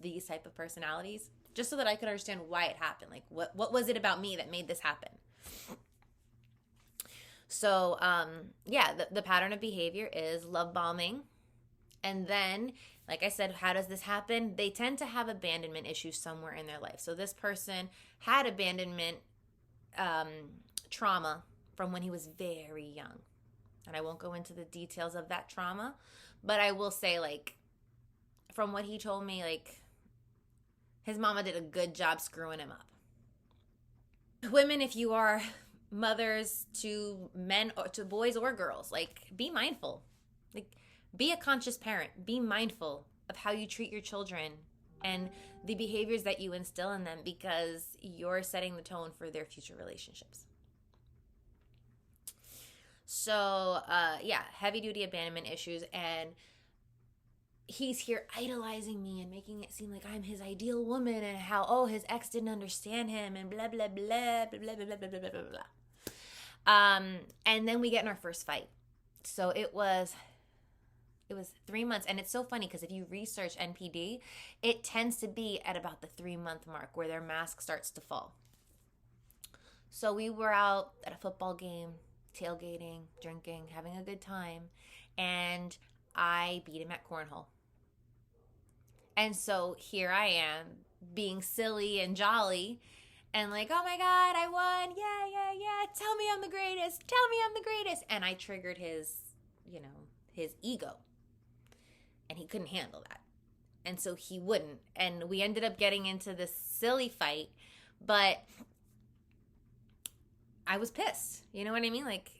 these type of personalities, just so that I could understand why it happened. Like, what was it about me that made this happen? So, yeah, the pattern of behavior is love bombing. And then, like I said, how does this happen? They tend to have abandonment issues somewhere in their life. So this person had abandonment trauma from when he was very young. And I won't go into the details of that trauma, but I will say, like, from what he told me, like, his mama did a good job screwing him up. Women, if you are mothers to men or to boys or girls, like, be mindful. Like, be a conscious parent. Be mindful of how you treat your children and the behaviors that you instill in them, because you're setting the tone for their future relationships. So, yeah, heavy-duty abandonment issues, and he's here idolizing me and making it seem like I'm his ideal woman and how, oh, his ex didn't understand him and blah, blah, blah, blah, blah, blah, blah, blah, blah, blah, blah. And then we get in our first fight. So it was 3 months. And it's so funny because if you research NPD, it tends to be at about the 3-month mark where their mask starts to fall. So we were out at a football game, tailgating, drinking, having a good time. And I beat him at cornhole. And so here I am being silly and jolly and like, oh my God, I won. Yeah. Tell me I'm the greatest. Tell me I'm the greatest. And I triggered his ego. And he couldn't handle that. And so he wouldn't. And we ended up getting into this silly fight. But I was pissed. You know what I mean? Like,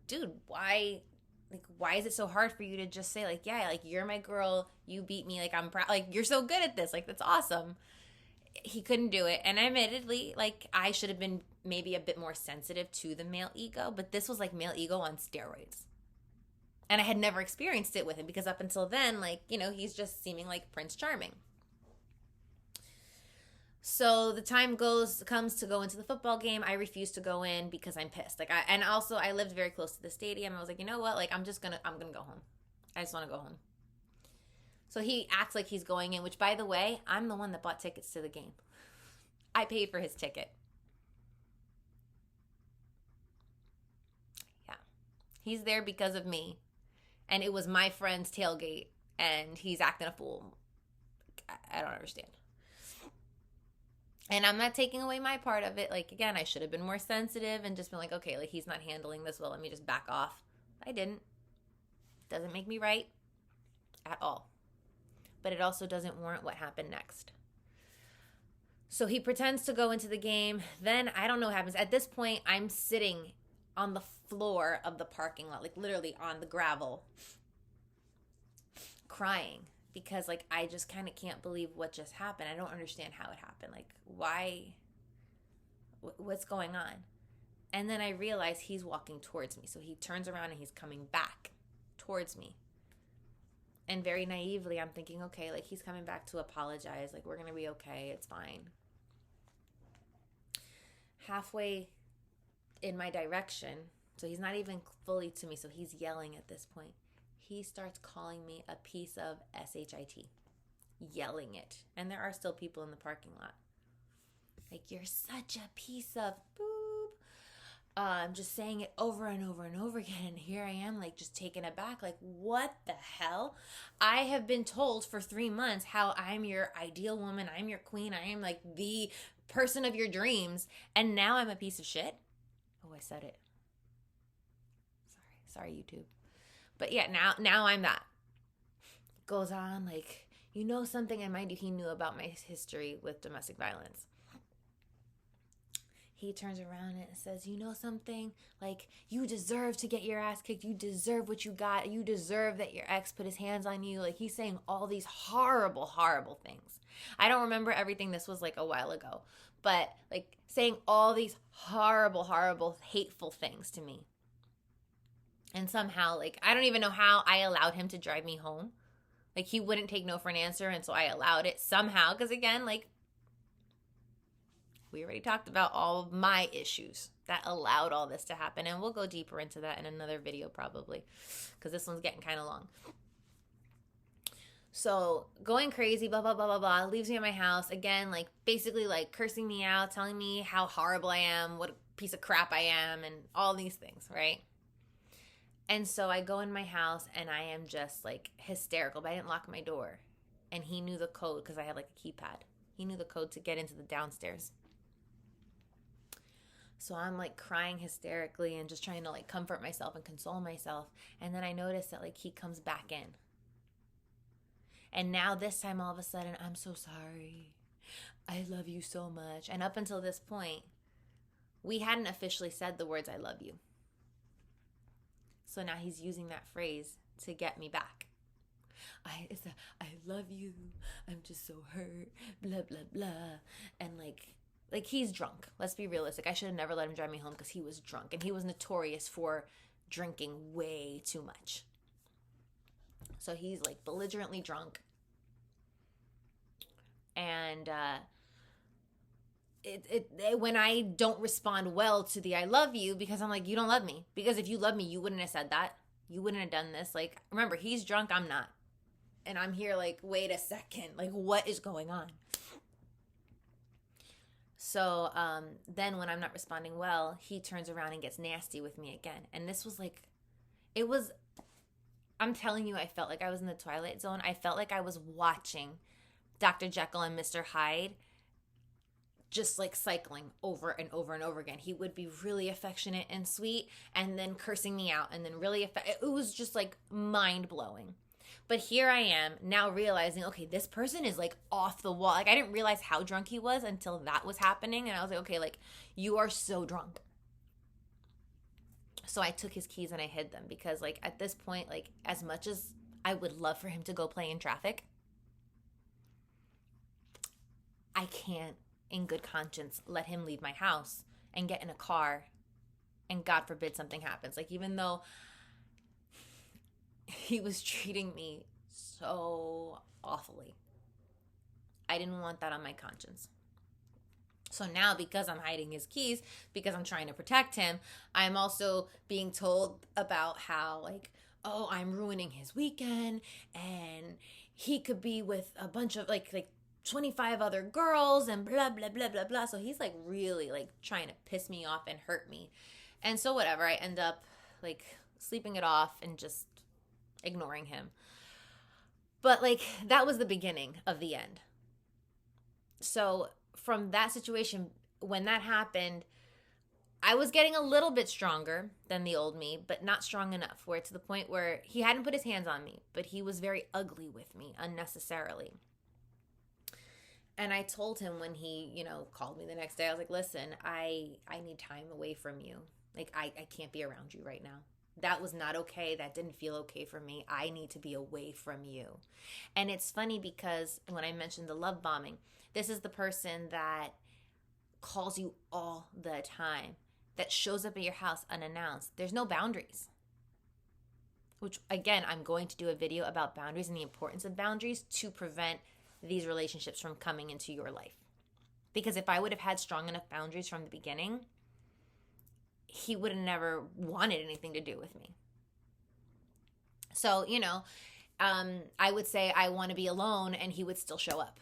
dude, why is it so hard for you to just say, like, yeah, like, you're my girl, you beat me, like, I'm proud, like, you're so good at this, like, that's awesome. He couldn't do it. And admittedly, like, I should have been maybe a bit more sensitive to the male ego, but this was like male ego on steroids. And I had never experienced it with him because up until then, like, he's just seeming like Prince Charming. So the time comes to go into the football game. I refuse to go in because I'm pissed. Like, I lived very close to the stadium. I was like, you know what? Like, I'm gonna go home. I just want to go home. So he acts like he's going in, which, by the way, I'm the one that bought tickets to the game. I paid for his ticket. Yeah. He's there because of me. And it was my friend's tailgate. And he's acting a fool. I don't understand. And I'm not taking away my part of it. Like, again, I should have been more sensitive and just been like, okay, like, he's not handling this well. Let me just back off. I didn't. Doesn't make me right at all. But it also doesn't warrant what happened next. So he pretends to go into the game. Then I don't know what happens. At this point, I'm sitting on the floor of the parking lot, like literally on the gravel, crying because like I just kind of can't believe what just happened. I don't understand how it happened. Like, why? What's going on? And then I realize he's walking towards me. So he turns around and he's coming back towards me. And very naively, I'm thinking, okay, like he's coming back to apologize. Like, we're going to be okay. It's fine. Halfway in my direction, so he's not even fully to me, so he's yelling at this point. He starts calling me a piece of shit, yelling it. And there are still people in the parking lot. Like, you're such a piece of boob. I'm just saying it over and over and over again. And here I am, like, just taken aback. Like, what the hell? I have been told for 3 months how I'm your ideal woman. I'm your queen. I am, like, the person of your dreams. And now I'm a piece of shit. Oh, I said it. Sorry, YouTube. But yeah, now I'm that. Goes on, like, you know something, and mind you, he knew about my history with domestic violence. He turns around and says, you know something? Like, you deserve to get your ass kicked. You deserve what you got. You deserve that your ex put his hands on you. Like, he's saying all these horrible, horrible things. I don't remember everything. This was like a while ago. But like saying all these horrible, horrible, hateful things to me. And somehow, like, I don't even know how I allowed him to drive me home. Like, he wouldn't take no for an answer, and so I allowed it somehow. Because, again, like, we already talked about all of my issues that allowed all this to happen. And we'll go deeper into that in another video, probably. Because this one's getting kind of long. So, going crazy, blah, blah, blah, blah, blah. Leaves me at my house. Again, like, basically, like, cursing me out, telling me how horrible I am, what a piece of crap I am, and all these things, right? And so I go in my house and I am just like hysterical, but I didn't lock my door. And he knew the code because I had like a keypad. He knew the code to get into the downstairs. So I'm like crying hysterically and just trying to like comfort myself and console myself. And then I notice that like he comes back in. And now this time all of a sudden, I'm so sorry. I love you so much. And up until this point, we hadn't officially said the words, I love you. So now he's using that phrase to get me back. I love you. I'm just so hurt. Blah, blah, blah. And like he's drunk. Let's be realistic. I should have never let him drive me home because he was drunk. And he was notorious for drinking way too much. So he's like belligerently drunk. And when I don't respond well to the I love you, because I'm like, you don't love me. Because if you love me, you wouldn't have said that. You wouldn't have done this. Like, remember, he's drunk, I'm not. And I'm here like, wait a second. Like, what is going on? So then when I'm not responding well, he turns around and gets nasty with me again. And this was like, I'm telling you, I felt like I was in the Twilight Zone. I felt like I was watching Dr. Jekyll and Mr. Hyde just like cycling over and over and over again. He would be really affectionate and sweet and then cursing me out and then really it was just like mind-blowing. But here I am now realizing, okay, this person is like off the wall. Like, I didn't realize how drunk he was until that was happening. And I was like, okay, like, you are so drunk. So I took his keys and I hid them because like at this point, like as much as I would love for him to go play in traffic, I can't in good conscience let him leave my house and get in a car and God forbid something happens. Like, even though he was treating me so awfully, I didn't want that on my conscience. So now, because I'm hiding his keys, because I'm trying to protect him, I'm also being told about how like, oh, I'm ruining his weekend and he could be with a bunch of like 25 other girls and blah, blah, blah, blah, blah. So he's like really like trying to piss me off and hurt me. And so whatever, I end up like sleeping it off and just ignoring him. But like that was the beginning of the end. So from that situation, when that happened, I was getting a little bit stronger than the old me, but not strong enough where to the point where he hadn't put his hands on me, but he was very ugly with me unnecessarily. And I told him when he, called me the next day, I was like, listen, I need time away from you. Like, I can't be around you right now. That was not okay. That didn't feel okay for me. I need to be away from you. And it's funny because when I mentioned the love bombing, this is the person that calls you all the time, that shows up at your house unannounced. There's no boundaries. Which, again, I'm going to do a video about boundaries and the importance of boundaries to prevent these relationships from coming into your life. Because if I would have had strong enough boundaries from the beginning, he would have never wanted anything to do with me. So, I would say I want to be alone, and he would still show up.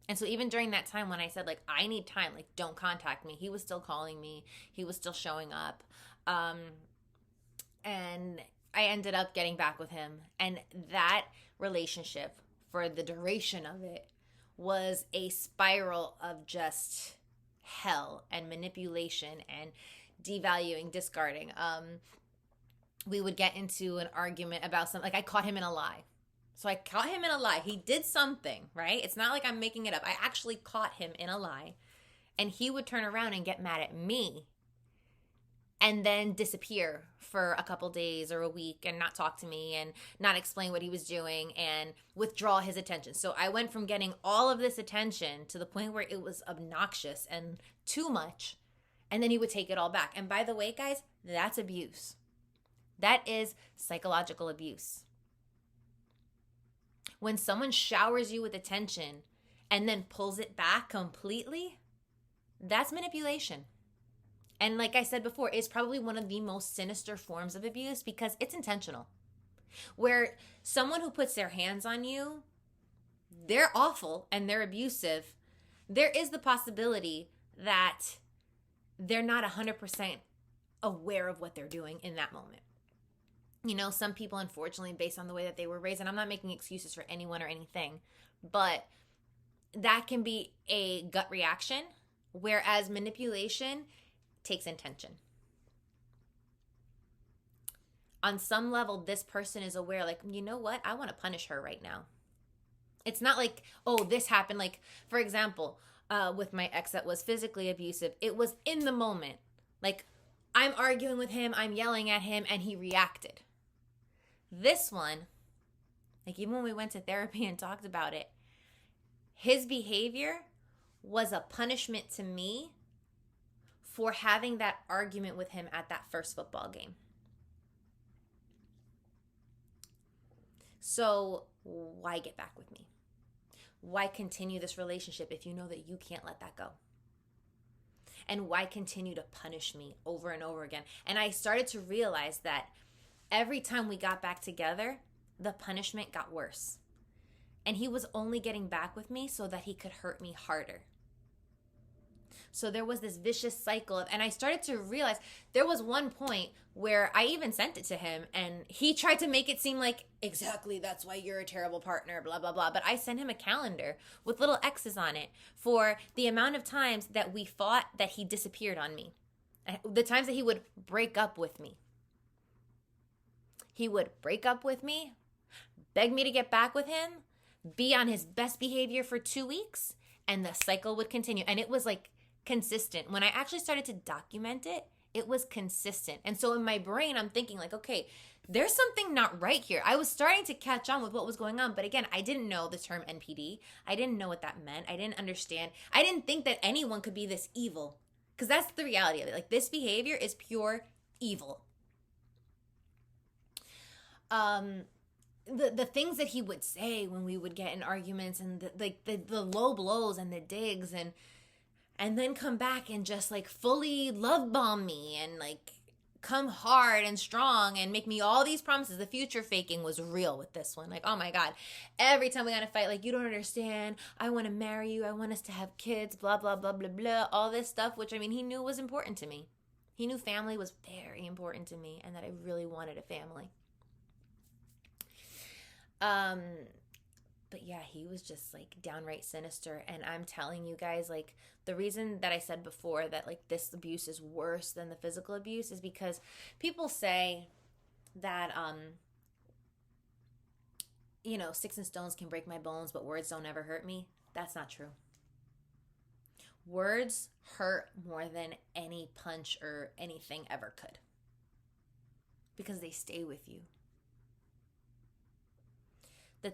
And so even during that time when I said, like, I need time, like, don't contact me, he was still calling me. He was still showing up. And I ended up getting back with him. And that relationship, for the duration of it, was a spiral of just hell and manipulation and devaluing, discarding. We would get into an argument about something. Like, I caught him in a lie. So I caught him in a lie. He did something, right? It's not like I'm making it up. I actually caught him in a lie. And he would turn around and get mad at me and then disappear for a couple days or a week and not talk to me and not explain what he was doing and withdraw his attention. So I went from getting all of this attention to the point where it was obnoxious and too much. And then he would take it all back. And by the way, guys, that's abuse. That is psychological abuse. When someone showers you with attention and then pulls it back completely, that's manipulation. And like I said before, it's probably one of the most sinister forms of abuse because it's intentional. Where someone who puts their hands on you, they're awful and they're abusive. There is the possibility that they're not 100% aware of what they're doing in that moment. Some people, unfortunately, based on the way that they were raised, and I'm not making excuses for anyone or anything, but that can be a gut reaction, whereas manipulation takes intention. On some level, this person is aware, like, you know what? I want to punish her right now. It's not like, oh, this happened. Like, for example, with my ex that was physically abusive, it was in the moment. Like, I'm arguing with him, I'm yelling at him, and he reacted. This one, like, even when we went to therapy and talked about it, his behavior was a punishment to me for having that argument with him at that first football game. So why get back with me? Why continue this relationship if you know that you can't let that go? And why continue to punish me over and over again? And I started to realize that every time we got back together, the punishment got worse. And he was only getting back with me so that he could hurt me harder. So there was this vicious cycle and I started to realize there was one point where I even sent it to him and he tried to make it seem like, exactly, that's why you're a terrible partner, blah, blah, blah. But I sent him a calendar with little X's on it for the amount of times that we fought that he disappeared on me. The times that he would break up with me. He would break up with me, beg me to get back with him, be on his best behavior for 2 weeks, and the cycle would continue. And it was like consistent. When I actually started to document it, it was consistent. And so in my brain, I'm thinking like, okay, there's something not right here. I was starting to catch on with what was going on. But again, I didn't know the term NPD. I didn't know what that meant. I didn't understand. I didn't think that anyone could be this evil. Because that's the reality of it. Like, this behavior is pure evil. The things that he would say when we would get in arguments and the low blows and the digs and then come back and just like fully love bomb me and like come hard and strong and make me all these promises. The future faking was real with this one. Like, oh my God, every time we got to fight, like, you don't understand. I want to marry you. I want us to have kids, blah, blah, blah, blah, blah, all this stuff, which I mean, he knew was important to me. He knew family was very important to me and that I really wanted a family. But yeah, he was just like downright sinister. And I'm telling you guys, like, the reason that I said before that like this abuse is worse than the physical abuse is because people say that, sticks and stones can break my bones, but words don't ever hurt me. That's not true. Words hurt more than any punch or anything ever could, because they stay with you.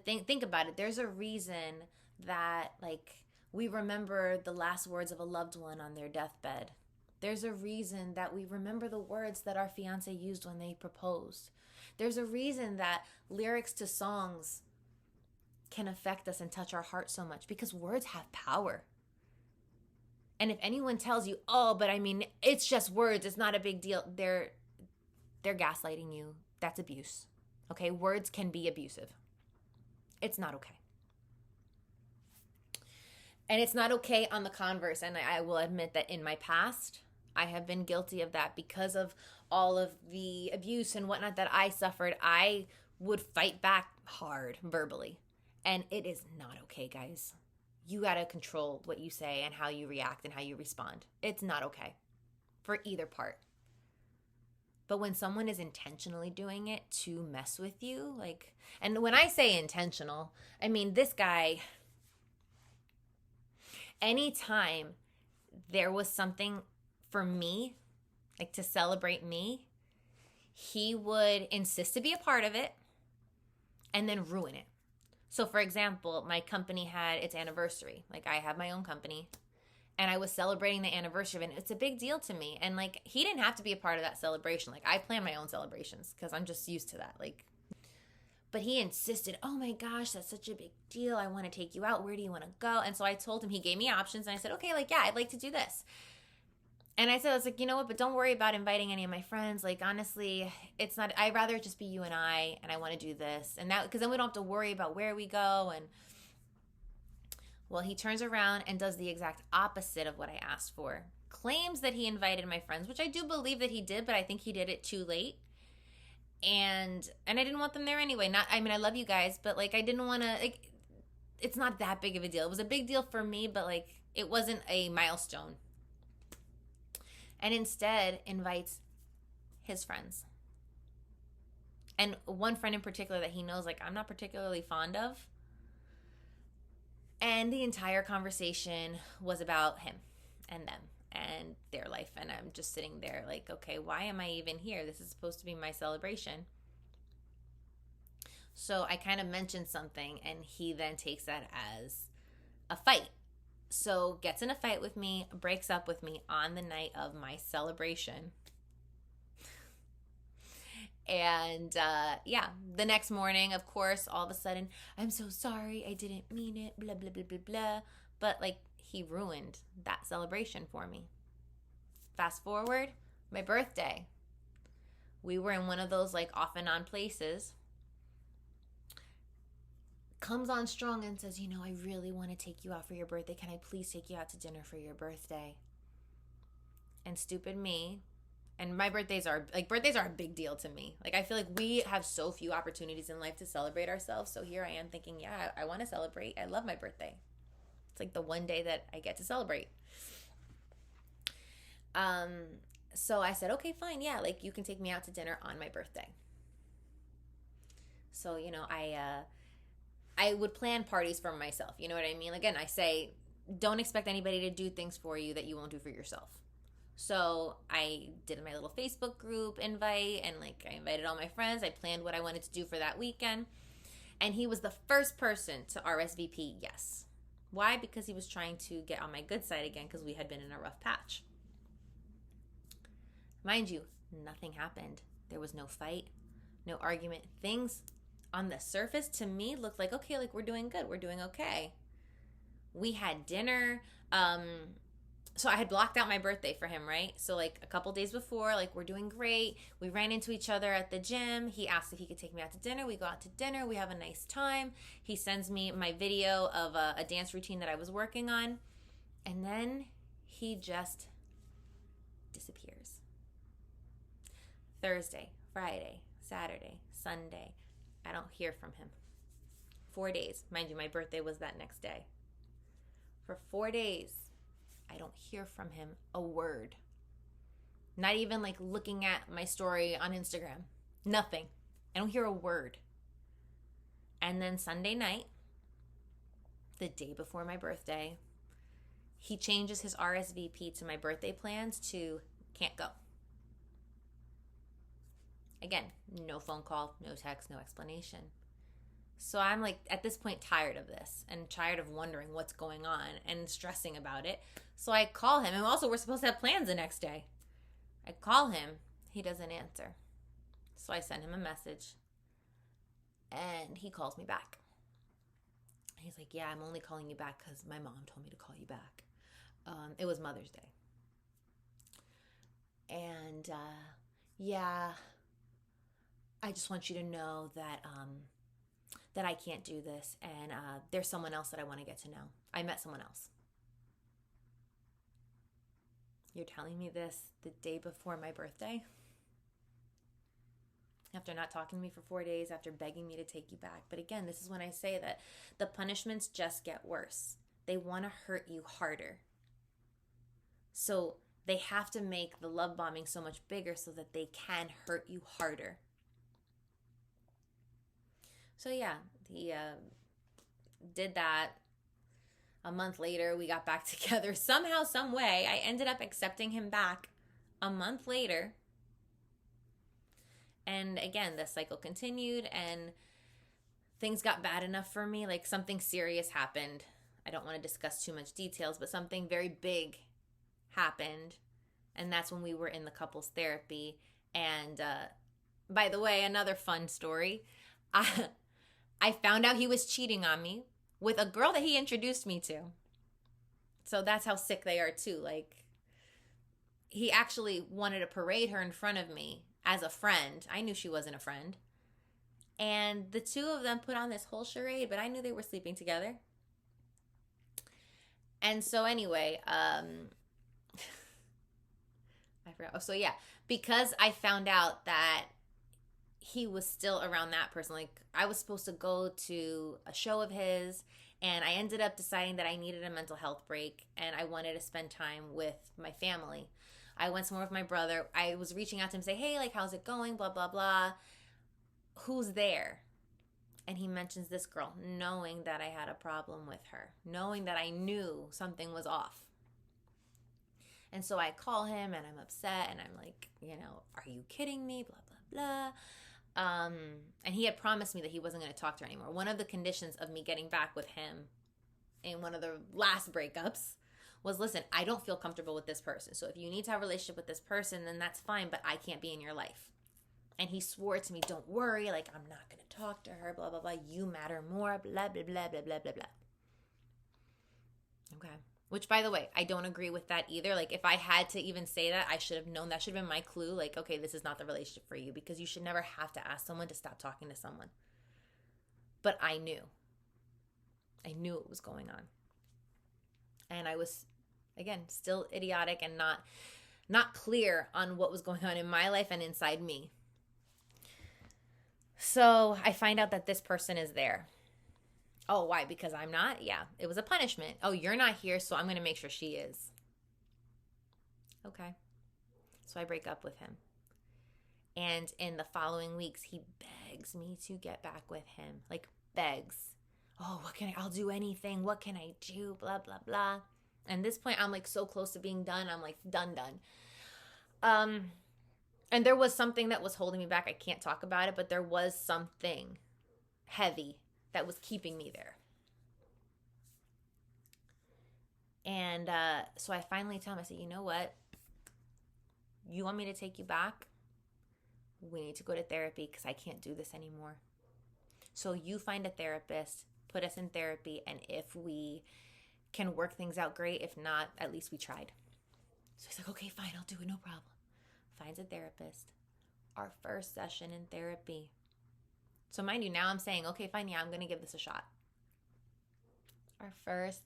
Think about it. There's a reason that, like, we remember the last words of a loved one on their deathbed. There's a reason that we remember the words that our fiance used when they proposed. There's a reason that lyrics to songs can affect us and touch our heart so much, because words have power. And if anyone tells you, oh, but I mean, it's just words, it's not a big deal, they're gaslighting you. That's abuse. Okay? Words can be abusive. It's not okay. And it's not okay on the converse. And I will admit that in my past, I have been guilty of that because of all of the abuse and whatnot that I suffered. I would fight back hard verbally. And it is not okay, guys. You got to control what you say and how you react and how you respond. It's not okay for either part. But when someone is intentionally doing it to mess with you, like, and when I say intentional, I mean this guy, anytime there was something for me, like to celebrate me, he would insist to be a part of it and then ruin it. So for example, my company had its anniversary. Like, I have my own company, and I was celebrating the anniversary, and it's a big deal to me. And like, he didn't have to be a part of that celebration. Like, I plan my own celebrations because I'm just used to that. Like, but he insisted, oh my gosh, that's such a big deal. I want to take you out. Where do you want to go? And so I told him, he gave me options, and I said, okay, like, yeah, I'd like to do this. And I was like, you know what, but don't worry about inviting any of my friends. Like, honestly, it's not, I'd rather just be you and I want to do this. And that, because then we don't have to worry about where we go. And well, he turns around and does the exact opposite of what I asked for. Claims that he invited my friends, which I do believe that he did, but I think he did it too late. And I didn't want them there anyway. I mean, I love you guys, but like, I didn't want to, like, it's not that big of a deal. It was a big deal for me, but like, it wasn't a milestone. And instead invites his friends. And one friend in particular that he knows, like, I'm not particularly fond of. And the entire conversation was about him and them and their life. And I'm just sitting there like, okay, why am I even here? This is supposed to be my celebration. So I kind of mentioned something, and he then takes that as a fight. So gets in a fight with me, breaks up with me on the night of my celebration. And yeah, the next morning, of course, all of a sudden, I'm so sorry, I didn't mean it, blah, blah, blah, blah, blah. But like, he ruined that celebration for me. Fast forward, my birthday. We were in one of those like off and on places. Comes on strong and says, you know, I really want to take you out for your birthday. Can I please take you out to dinner for your birthday? And stupid me, and my birthdays are a big deal to me. Like, I feel like we have so few opportunities in life to celebrate ourselves. So here I am thinking, yeah, I want to celebrate. I love my birthday. It's like the one day that I get to celebrate. So I said, okay, fine. Yeah, like, you can take me out to dinner on my birthday. So, you know, I would plan parties for myself. You know what I mean? Again, I say, don't expect anybody to do things for you that you won't do for yourself. So I did my little Facebook group invite, and like, I invited all my friends. I planned what I wanted to do for that weekend. And he was the first person to RSVP yes. Why? Because he was trying to get on my good side again, because we had been in a rough patch. Mind you, nothing happened. There was no fight, no argument. Things on the surface to me looked like, okay, like, we're doing good. We're doing okay. We had dinner. So I had blocked out my birthday for him, right? So like a couple days before, like, we're doing great. We ran into each other at the gym. He asked if he could take me out to dinner. We go out to dinner. We have a nice time. He sends me my video of a dance routine that I was working on. And then he just disappears. Thursday, Friday, Saturday, Sunday. I don't hear from him. 4 days. Mind you, my birthday was that next day. For 4 days, I don't hear from him a word. Not even like looking at my story on Instagram. Nothing. I don't hear a word. And then Sunday night, the day before my birthday, he changes his RSVP to my birthday plans to can't go. Again, no phone call, no text, no explanation. So I'm like, at this point, tired of this and tired of wondering what's going on and stressing about it. So I call him, and also we're supposed to have plans the next day. I call him, he doesn't answer. So I send him a message, and he calls me back. He's like, yeah, I'm only calling you back because my mom told me to call you back. It was Mother's Day. And yeah, I just want you to know that that I can't do this, and there's someone else that I want to get to know. I met someone else. You're telling me this the day before my birthday? After not talking to me for 4 days, after begging me to take you back. But again, this is when I say that the punishments just get worse. They want to hurt you harder. So they have to make the love bombing so much bigger so that they can hurt you harder. So yeah, he did that. A month later, we got back together. Somehow, some way, I ended up accepting him back a month later. And again, the cycle continued, and things got bad enough for me. Like, something serious happened. I don't want to discuss too much details, but something very big happened. And that's when we were in the couples therapy. And by the way, another fun story. I found out he was cheating on me with a girl that he introduced me to. So that's how sick they are too. Like, he actually wanted to parade her in front of me as a friend. I knew she wasn't a friend. And the two of them put on this whole charade, but I knew they were sleeping together. And so anyway, I forgot. Oh, so yeah, because I found out that he was still around that person. Like, I was supposed to go to a show of his, and I ended up deciding that I needed a mental health break, and I wanted to spend time with my family. I went somewhere with my brother. I was reaching out to him, say, hey, like, how's it going? Blah, blah, blah. Who's there? And he mentions this girl, knowing that I had a problem with her, knowing that I knew something was off. And so I call him, and I'm upset, and I'm like, are you kidding me? Blah, blah, blah. And he had promised me that he wasn't going to talk to her anymore. One of the conditions of me getting back with him in one of the last breakups was, listen, I don't feel comfortable with this person. So if you need to have a relationship with this person, then that's fine, but I can't be in your life. And he swore to me, don't worry, like, I'm not going to talk to her, blah, blah, blah. You matter more, blah, blah, blah, blah, blah, blah, blah. Okay. Which, by the way, I don't agree with that either. Like, if I had to even say that, I should have known. That should have been my clue. Like, okay, this is not the relationship for you, because you should never have to ask someone to stop talking to someone. But I knew. I knew what was going on. And I was, again, still idiotic and not clear on what was going on in my life and inside me. So I find out that this person is there. Oh, why? Because I'm not? Yeah, it was a punishment. Oh, you're not here, so I'm going to make sure she is. Okay. So I break up with him. And in the following weeks, he begs me to get back with him. Like, begs. Oh, I'll do anything. What can I do? Blah, blah, blah. And at this point, I'm like so close to being done. I'm like, done. And there was something that was holding me back. I can't talk about it, but there was something heavy that was keeping me there. And so I finally tell him, I said, you know what? You want me to take you back? We need to go to therapy because I can't do this anymore. So you find a therapist, put us in therapy, and if we can work things out, great. If not, at least we tried. So he's like, okay, fine, I'll do it, no problem. Finds a therapist. Our first session in therapy. So mind you, now I'm saying, okay, fine, yeah, I'm going to give this a shot. Our first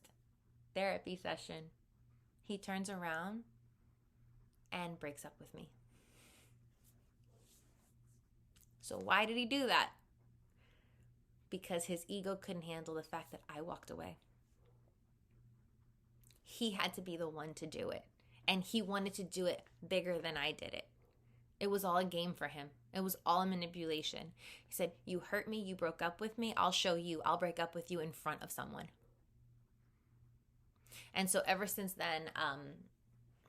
therapy session, he turns around and breaks up with me. So why did he do that? Because his ego couldn't handle the fact that I walked away. He had to be the one to do it. And he wanted to do it bigger than I did it. It was all a game for him. It was all a manipulation. He said, you hurt me, you broke up with me, I'll show you. I'll break up with you in front of someone. And so ever since then,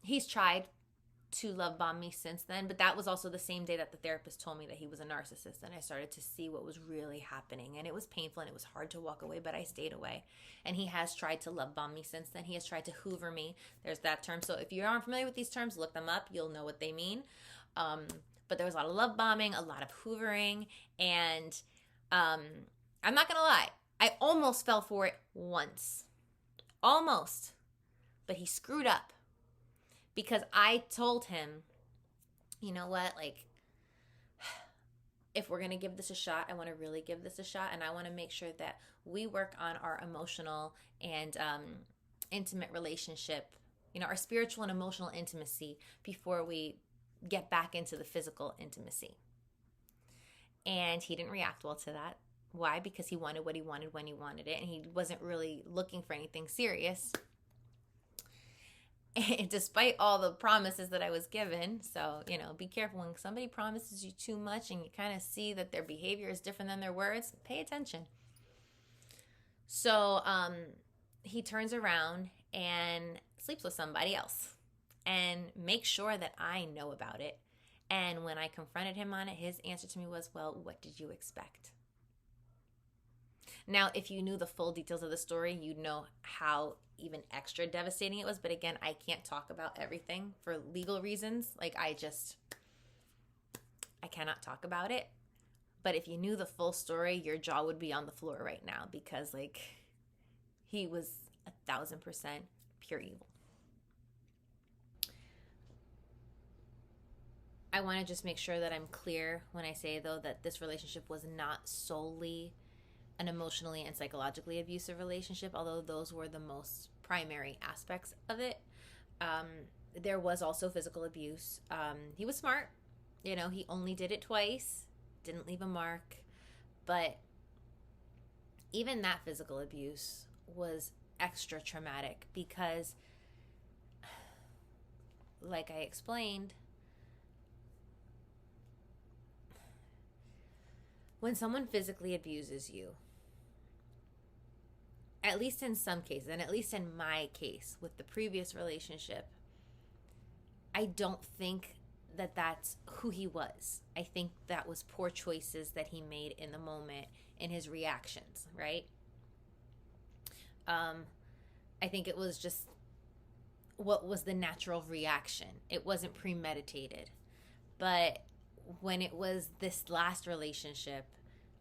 he's tried to love bomb me since then, but that was also the same day that the therapist told me that he was a narcissist, and I started to see what was really happening, and it was painful and it was hard to walk away, but I stayed away. And he has tried to love bomb me since then. He has tried to hoover me. There's that term. So if you aren't familiar with these terms, look them up. You'll know what they mean. But there was a lot of love bombing, a lot of hoovering, and I'm not gonna lie, I almost fell for it once. Almost. But he screwed up. Because I told him, you know what, like, if we're going to give this a shot, I want to really give this a shot. And I want to make sure that we work on our emotional and intimate relationship, our spiritual and emotional intimacy before we get back into the physical intimacy. And he didn't react well to that. Why? Because he wanted what he wanted when he wanted it. And he wasn't really looking for anything serious. Despite all the promises that I was given. So, be careful when somebody promises you too much and you kind of see that their behavior is different than their words. Pay attention. So, he turns around and sleeps with somebody else and makes sure that I know about it. And when I confronted him on it, his answer to me was, well, what did you expect? Now, if you knew the full details of the story, you'd know how even extra devastating it was. But again, I can't talk about everything for legal reasons. Like, I cannot talk about it. But if you knew the full story, your jaw would be on the floor right now, because he was 1,000% pure evil. I want to just make sure that I'm clear when I say, though, that this relationship was not solely an emotionally and psychologically abusive relationship, although those were the most primary aspects of it. There was also physical abuse. He was smart. He only did it twice, didn't leave a mark. But even that physical abuse was extra traumatic because, like I explained, when someone physically abuses you, at least in some cases, and at least in my case with the previous relationship, I don't think that that's who he was. I think that was poor choices that he made in the moment in his reactions, right? I think it was just what was the natural reaction. It wasn't premeditated. But when it was this last relationship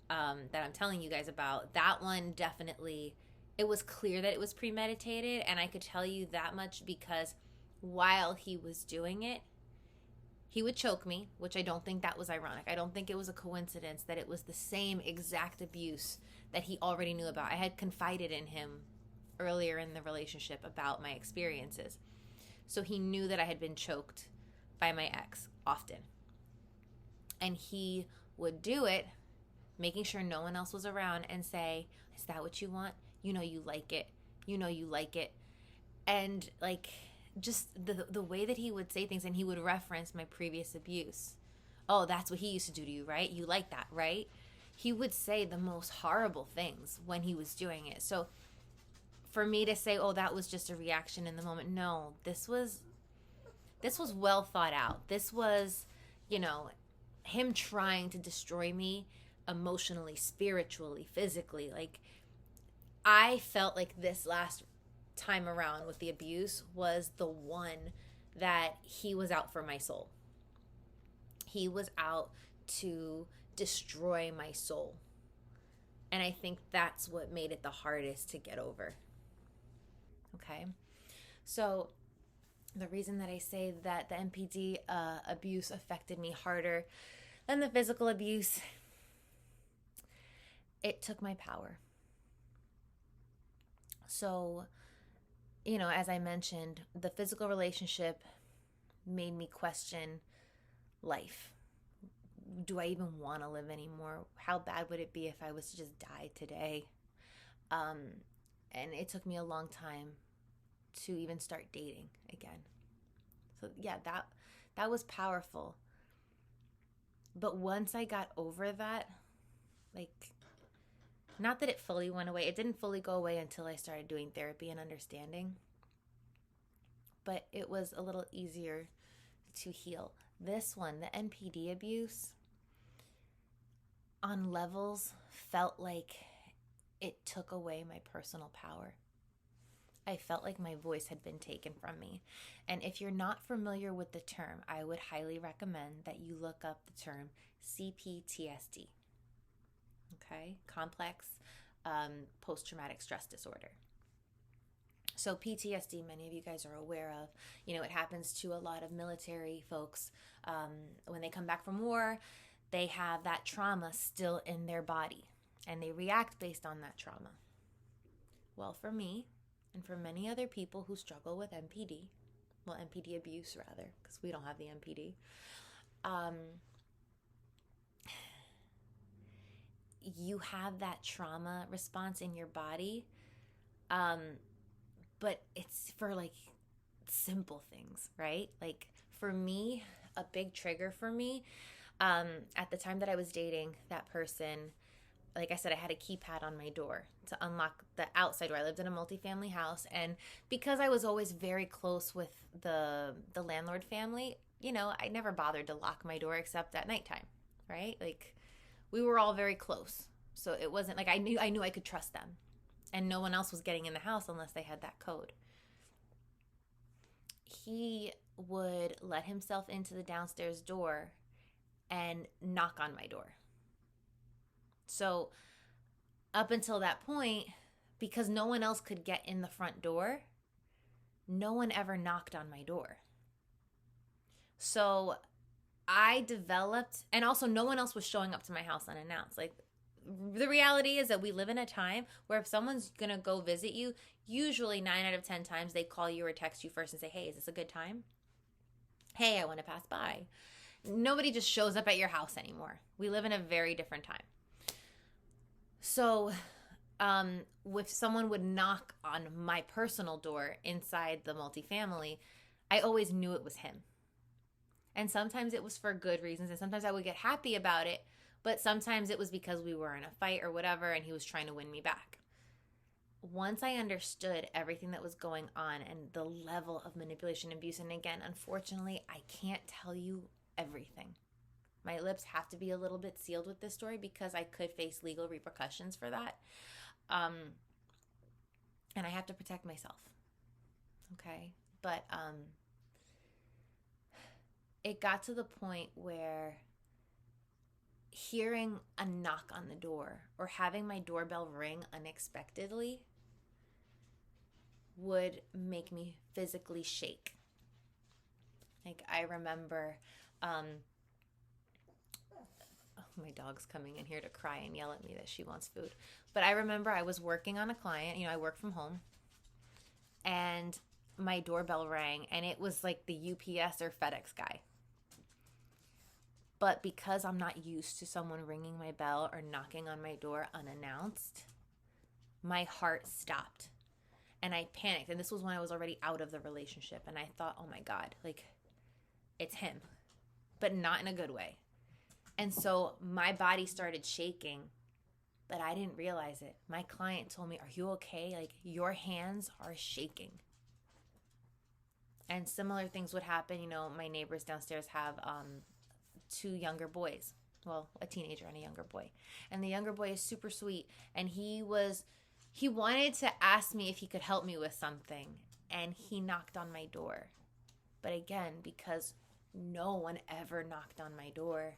that I'm telling you guys about, that one definitely, it was clear that it was premeditated. And I could tell you that much because while he was doing it, he would choke me, which I don't think that was ironic. I don't think it was a coincidence that it was the same exact abuse that he already knew about. I had confided in him earlier in the relationship about my experiences. So he knew that I had been choked by my ex often. And he would do it, making sure no one else was around, and say, is that what you want? You know you like it. You know you like it. And just the way that he would say things, and he would reference my previous abuse. Oh, that's what he used to do to you, right? You like that, right? He would say the most horrible things when he was doing it. So for me to say, oh, that was just a reaction in the moment. No, this was well thought out. This was, him trying to destroy me emotionally, spiritually, physically. I felt like this last time around with the abuse was the one that he was out for my soul. He was out to destroy my soul. And I think that's what made it the hardest to get over. Okay? So the reason that I say that the MPD abuse affected me harder than the physical abuse, it took my power. So, as I mentioned, the physical relationship made me question life. Do I even want to live anymore? How bad would it be if I was to just die today? And it took me a long time to even start dating again. So yeah, that was powerful. But once I got over that, not that it fully went away. It didn't fully go away until I started doing therapy and understanding. but it was a little easier to heal. This one, the NPD abuse, on levels felt like it took away my personal power. I felt like my voice had been taken from me. And if you're not familiar with the term, I would highly recommend that you look up the term CPTSD. Okay? Complex post-traumatic stress disorder. So PTSD, many of you guys are aware of, it happens to a lot of military folks. When they come back from war, they have that trauma still in their body, and they react based on that trauma. Well, for me, and for many other people who struggle with NPD, NPD abuse rather, because we don't have the NPD, you have that trauma response in your body, but it's for like simple things, right? Like for me, a big trigger for me, at the time that I was dating that person, like I said, I had a keypad on my door to unlock the outside door. I lived in a multifamily house, and because I was always very close with the landlord family, I never bothered to lock my door except at nighttime, right? Like we were all very close. So it wasn't like I knew I could trust them, and no one else was getting in the house unless they had that code. He would let himself into the downstairs door and knock on my door. So up until that point, because no one else could get in the front door, no one ever knocked on my door. So I developed, and also no one else was showing up to my house unannounced. Like the reality is that we live in a time where if someone's going to go visit you, usually 9 out of 10 times they call you or text you first and say, hey, is this a good time? Hey, I want to pass by. Nobody just shows up at your house anymore. We live in a very different time. So if someone would knock on my personal door inside the multifamily, I always knew it was him. And sometimes it was for good reasons, and sometimes I would get happy about it, but sometimes it was because we were in a fight or whatever, and he was trying to win me back. Once I understood everything that was going on and the level of manipulation and abuse, and again, unfortunately, I can't tell you everything. My lips have to be a little bit sealed with this story because I could face legal repercussions for that. And I have to protect myself. Okay? But it got to the point where hearing a knock on the door or having my doorbell ring unexpectedly would make me physically shake. Like I remember, my dog's coming in here to cry and yell at me that she wants food. But I remember I was working on a client, I work from home, and my doorbell rang, and it was like the UPS or FedEx guy. But because I'm not used to someone ringing my bell or knocking on my door unannounced, my heart stopped. And I panicked. And this was when I was already out of the relationship. And I thought, oh my God, like, it's him. But not in a good way. And so my body started shaking, but I didn't realize it. My client told me, are you okay? Like, your hands are shaking. And similar things would happen. My neighbors downstairs have 2 younger boys. Well, a teenager and a younger boy. And the younger boy is super sweet. And he wanted to ask me if he could help me with something. And he knocked on my door. But again, because no one ever knocked on my door,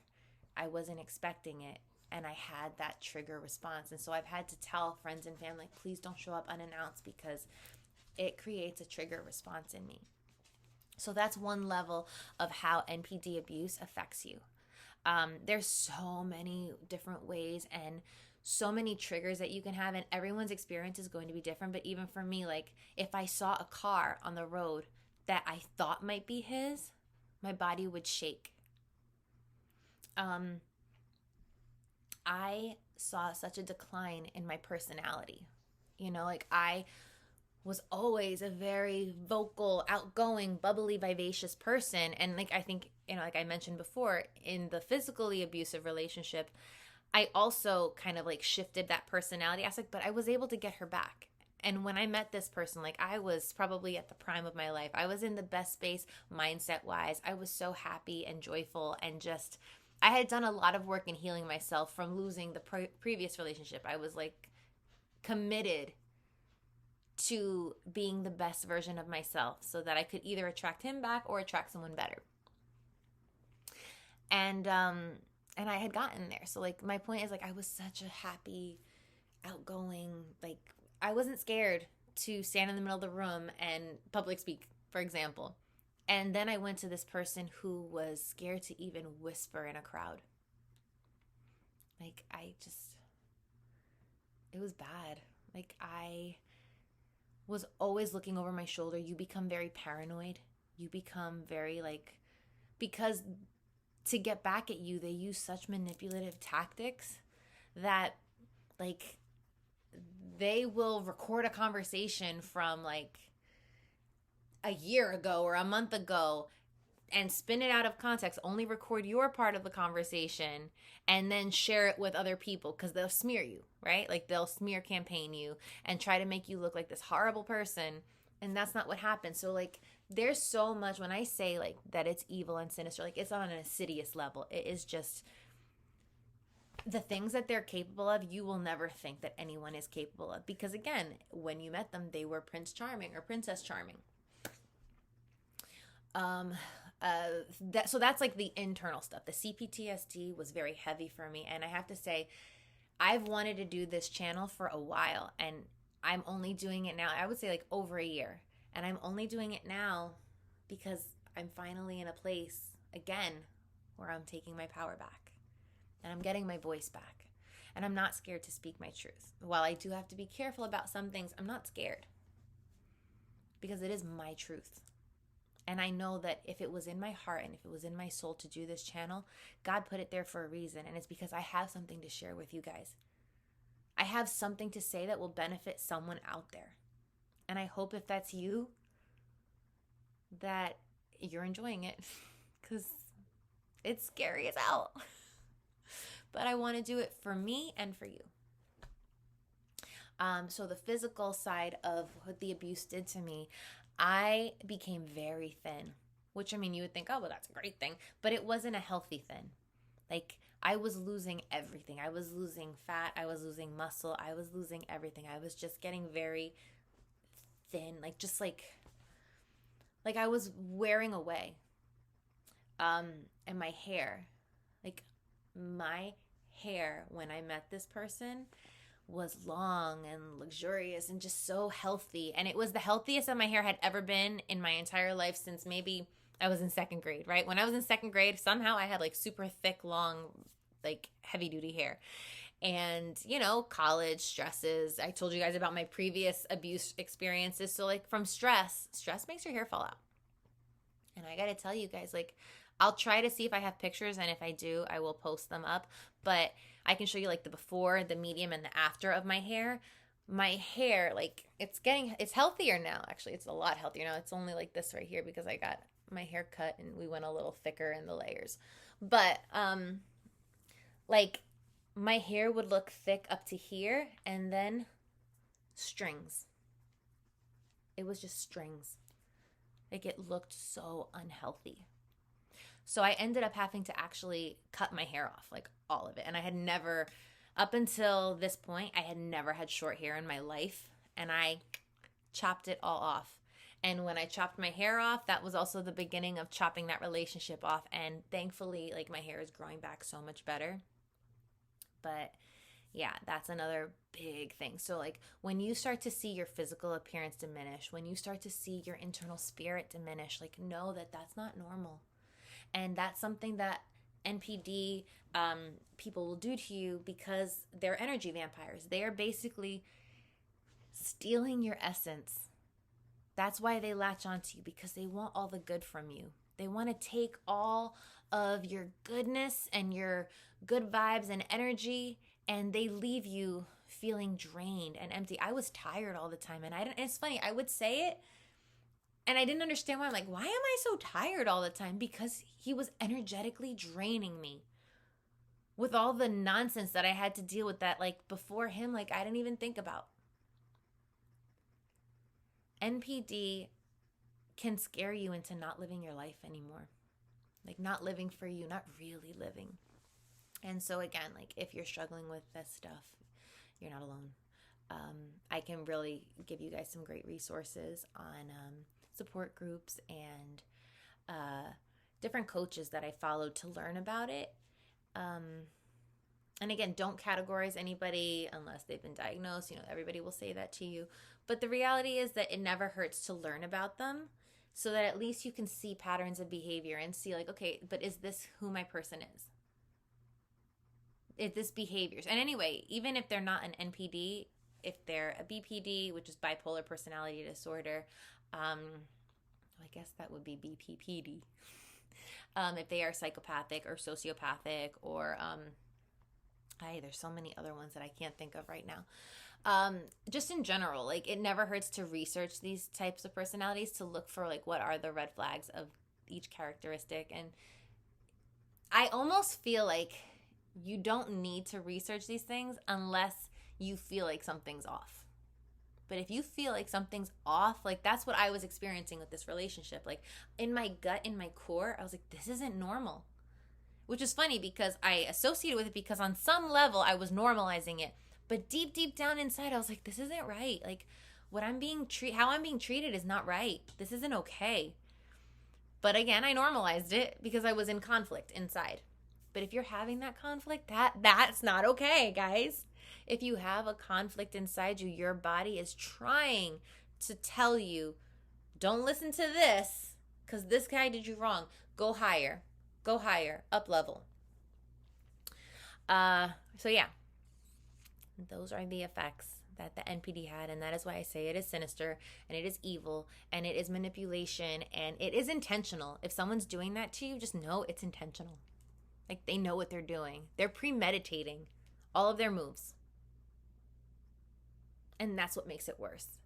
I wasn't expecting it. And I had that trigger response. And so I've had to tell friends and family, please don't show up unannounced because it creates a trigger response in me. So that's one level of how NPD abuse affects you. There's so many different ways and so many triggers that you can have, and everyone's experience is going to be different. But even for me, like if I saw a car on the road that I thought might be his, my body would shake. I saw such a decline in my personality. I was always a very vocal, outgoing, bubbly, vivacious person. And I think, like I mentioned before, in the physically abusive relationship, I also kind of shifted that personality aspect, but I was able to get her back. And when I met this person, like, I was probably at the prime of my life. I was in the best space mindset wise. I was so happy and joyful, and just, I had done a lot of work in healing myself from losing the previous relationship. I was like committed to being the best version of myself so that I could either attract him back or attract someone better. And I had gotten there. So like, my point is, like, I was such a happy, outgoing, like, I wasn't scared to stand in the middle of the room and public speak, for example. And then I went to this person who was scared to even whisper in a crowd. Like, it was bad. Like, I was always looking over my shoulder. You become very paranoid. You become very, like, because to get back at you, they use such manipulative tactics that, like, they will record a conversation from like a year ago or a month ago and spin it out of context, only record your part of the conversation, and then share it with other people because they'll smear you, right? Like, they'll smear campaign you and try to make you look like this horrible person, and that's not what happened. So, like, there's so much, when I say, like, that it's evil and sinister, like, it's on an insidious level. It is just the things that they're capable of, you will never think that anyone is capable of. Because, again, when you met them, they were Prince Charming or Princess Charming. So that's like the internal stuff. The CPTSD was very heavy for me, and I have to say, I've wanted to do this channel for a while, and I'm only doing it now, I would say like over a year, and I'm only doing it now because I'm finally in a place again where I'm taking my power back and I'm getting my voice back, and I'm not scared to speak my truth. While I do have to be careful about some things, I'm not scared because it is my truth. And I know that if it was in my heart and if it was in my soul to do this channel, God put it there for a reason. And it's because I have something to share with you guys. I have something to say that will benefit someone out there. And I hope if that's you, that you're enjoying it, because it's scary as hell. But I want to do it for me and for you. So the physical side of what the abuse did to me, I became very thin, which, I mean, you would think, oh, well, that's a great thing, but it wasn't a healthy thin. Like, I was losing everything. I was losing fat. I was losing muscle. I was losing everything. I was just getting very thin, like, just like I was wearing away. And my hair, like, my hair when I met this person was long and luxurious and just so healthy. And it was the healthiest that my hair had ever been in my entire life since maybe I was in second grade, right? When I was in second grade, somehow I had like super thick, long, like heavy duty hair. And, you know, college stresses. I told you guys about my previous abuse experiences. So like, from stress makes your hair fall out. And I got to tell you guys, like, I'll try to see if I have pictures, and if I do, I will post them up. But I can show you like the before, the medium, and the after of my hair. My hair, like, it's healthier now. Actually, it's a lot healthier now. It's only like this right here because I got my hair cut and we went a little thicker in the layers. But like, my hair would look thick up to here and then strings. It was just strings. Like, it looked so unhealthy. So I ended up having to actually cut my hair off, like all of it. And I had never, up until this point, I had never had short hair in my life. And I chopped it all off. And when I chopped my hair off, that was also the beginning of chopping that relationship off. And thankfully, like, my hair is growing back so much better. But yeah, that's another big thing. So like, when you start to see your physical appearance diminish, when you start to see your internal spirit diminish, like, know that that's not normal. And that's something that NPD people will do to you because they're energy vampires. They are basically stealing your essence. That's why they latch onto you, because they want all the good from you. They want to take all of your goodness and your good vibes and energy, and they leave you feeling drained and empty. I was tired all the time, and it's funny, I would say it, and I didn't understand why. I'm like, why am I so tired all the time? Because he was energetically draining me with all the nonsense that I had to deal with that, like, before him, like, I didn't even think about. NPD can scare you into not living your life anymore. Like not living for you, not really living. And so again, like if you're struggling with this stuff, you're not alone. I can really give you guys some great resources on support groups and different coaches that I followed to learn about it. And again, don't categorize anybody unless they've been diagnosed. You know, everybody will say that to you. But the reality is that it never hurts to learn about them so that at least you can see patterns of behavior and see like, okay, but is this who my person is? If this behaviors. And anyway, even if they're not an NPD, if they're a BPD, which is bipolar personality disorder, I guess that would be BPPD. If they are psychopathic or sociopathic or there's so many other ones that I can't think of right now. Just in general, like it never hurts to research these types of personalities to look for like what are the red flags of each characteristic. And I almost feel like you don't need to research these things unless you feel like something's off. But if you feel like something's off, like that's what I was experiencing with this relationship. Like in my gut, in my core, I was like, this isn't normal. Which is funny because I associated with it because on some level I was normalizing it. But deep, deep down inside, I was like, this isn't right. Like what I'm being how I'm being treated is not right. This isn't okay. But again, I normalized it because I was in conflict inside. But if you're having that conflict, that's not okay, guys. If you have a conflict inside you, your body is trying to tell you, don't listen to this because this guy did you wrong. Go higher, up level. So yeah, those are the effects that the NPD had, and that is why I say it is sinister, and it is evil, and it is manipulation, and it is intentional. If someone's doing that to you, just know it's intentional. Like they know what they're doing. They're premeditating all of their moves. And that's what makes it worse,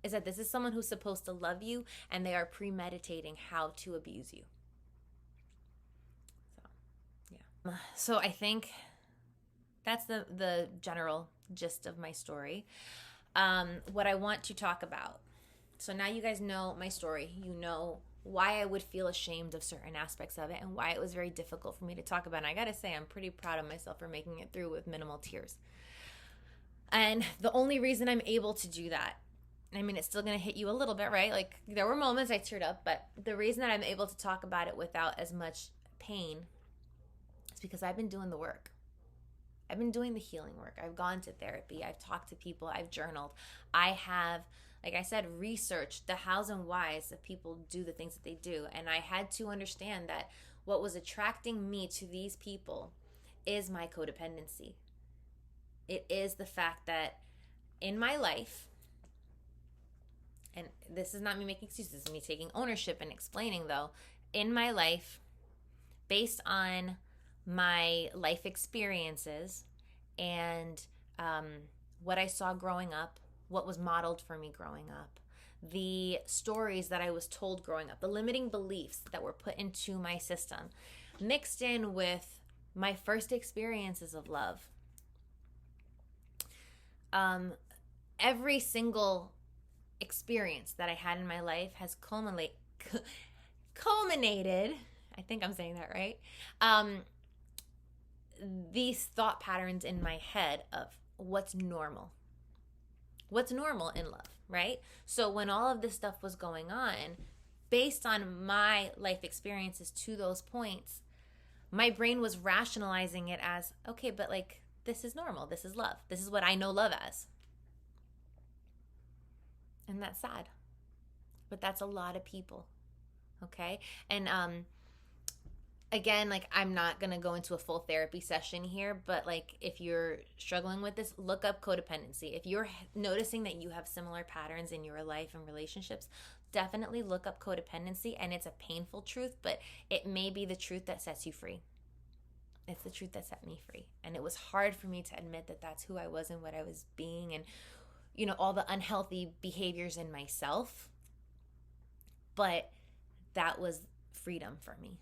is that this is someone who's supposed to love you and they are premeditating how to abuse you. So, yeah. So I think that's the general gist of my story. What I want to talk about. So now you guys know my story. You know why I would feel ashamed of certain aspects of it and why it was very difficult for me to talk about. And I got to say, I'm pretty proud of myself for making it through with minimal tears. And the only reason I'm able to do that, I mean, it's still going to hit you a little bit, right? Like there were moments I teared up, but the reason that I'm able to talk about it without as much pain is because I've been doing the work. I've been doing the healing work. I've gone to therapy. I've talked to people. I've journaled. I have, like I said, researched the hows and whys that people do the things that they do. And I had to understand that what was attracting me to these people is my codependency. It is the fact that in my life, and this is not me making excuses, this is me taking ownership and explaining though, in my life, based on my life experiences and what I saw growing up, what was modeled for me growing up, the stories that I was told growing up, the limiting beliefs that were put into my system, mixed in with my first experiences of love. Every single experience that I had in my life has culminated, I think I'm saying that right, these thought patterns in my head of what's normal in love, right? So when all of this stuff was going on, based on my life experiences to those points, my brain was rationalizing it as, okay, but like, this is normal. This is love. This is what I know love as. And that's sad. But that's a lot of people. Okay? And again, like I'm not going to go into a full therapy session here, but like if you're struggling with this, look up codependency. If you're noticing that you have similar patterns in your life and relationships, definitely look up codependency. And it's a painful truth, but it may be the truth that sets you free. It's the truth that set me free. And it was hard for me to admit that that's who I was and what I was being and, you know, all the unhealthy behaviors in myself. But that was freedom for me.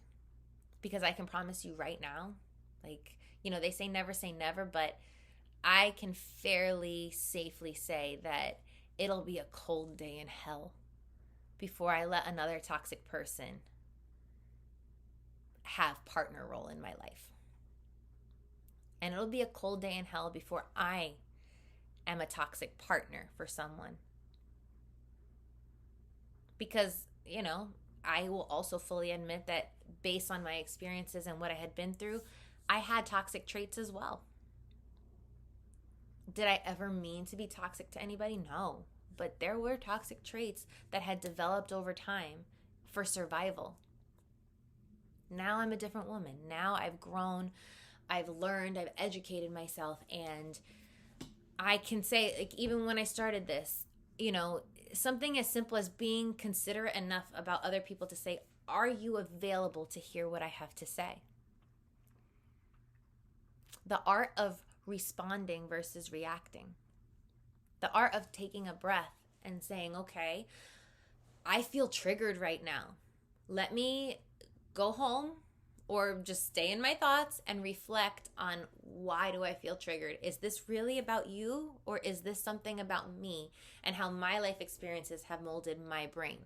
Because I can promise you right now, like, you know, they say never, but I can fairly safely say that it'll be a cold day in hell before I let another toxic person have partner role in my life. And it'll be a cold day in hell before I am a toxic partner for someone. Because, I will also fully admit that based on my experiences and what I had been through, I had toxic traits as well. Did I ever mean to be toxic to anybody? No. But there were toxic traits that had developed over time for survival. Now I'm a different woman. Now I've grown, I've learned, I've educated myself, and I can say, like, even when I started this, something as simple as being considerate enough about other people to say, are you available to hear what I have to say? The art of responding versus reacting. The art of taking a breath and saying, okay, I feel triggered right now. Let me go home or just stay in my thoughts and reflect on, why do I feel triggered? Is this really about you, or is this something about me and how my life experiences have molded my brain?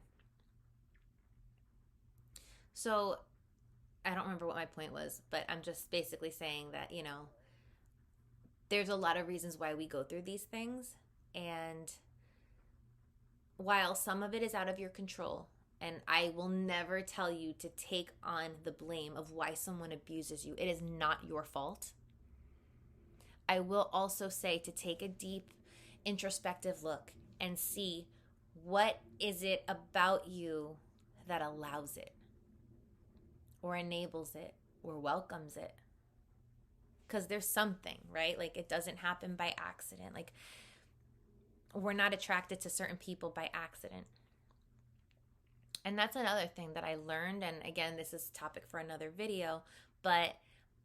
So I don't remember what my point was, but I'm just basically saying that, there's a lot of reasons why we go through these things. And while some of it is out of your control, and I will never tell you to take on the blame of why someone abuses you, it is not your fault. I will also say to take a deep introspective look and see, what is it about you that allows it, or enables it, or welcomes it? Because there's something, right? Like, it doesn't happen by accident. Like, we're not attracted to certain people by accident. And that's another thing that I learned. And again, this is a topic for another video. But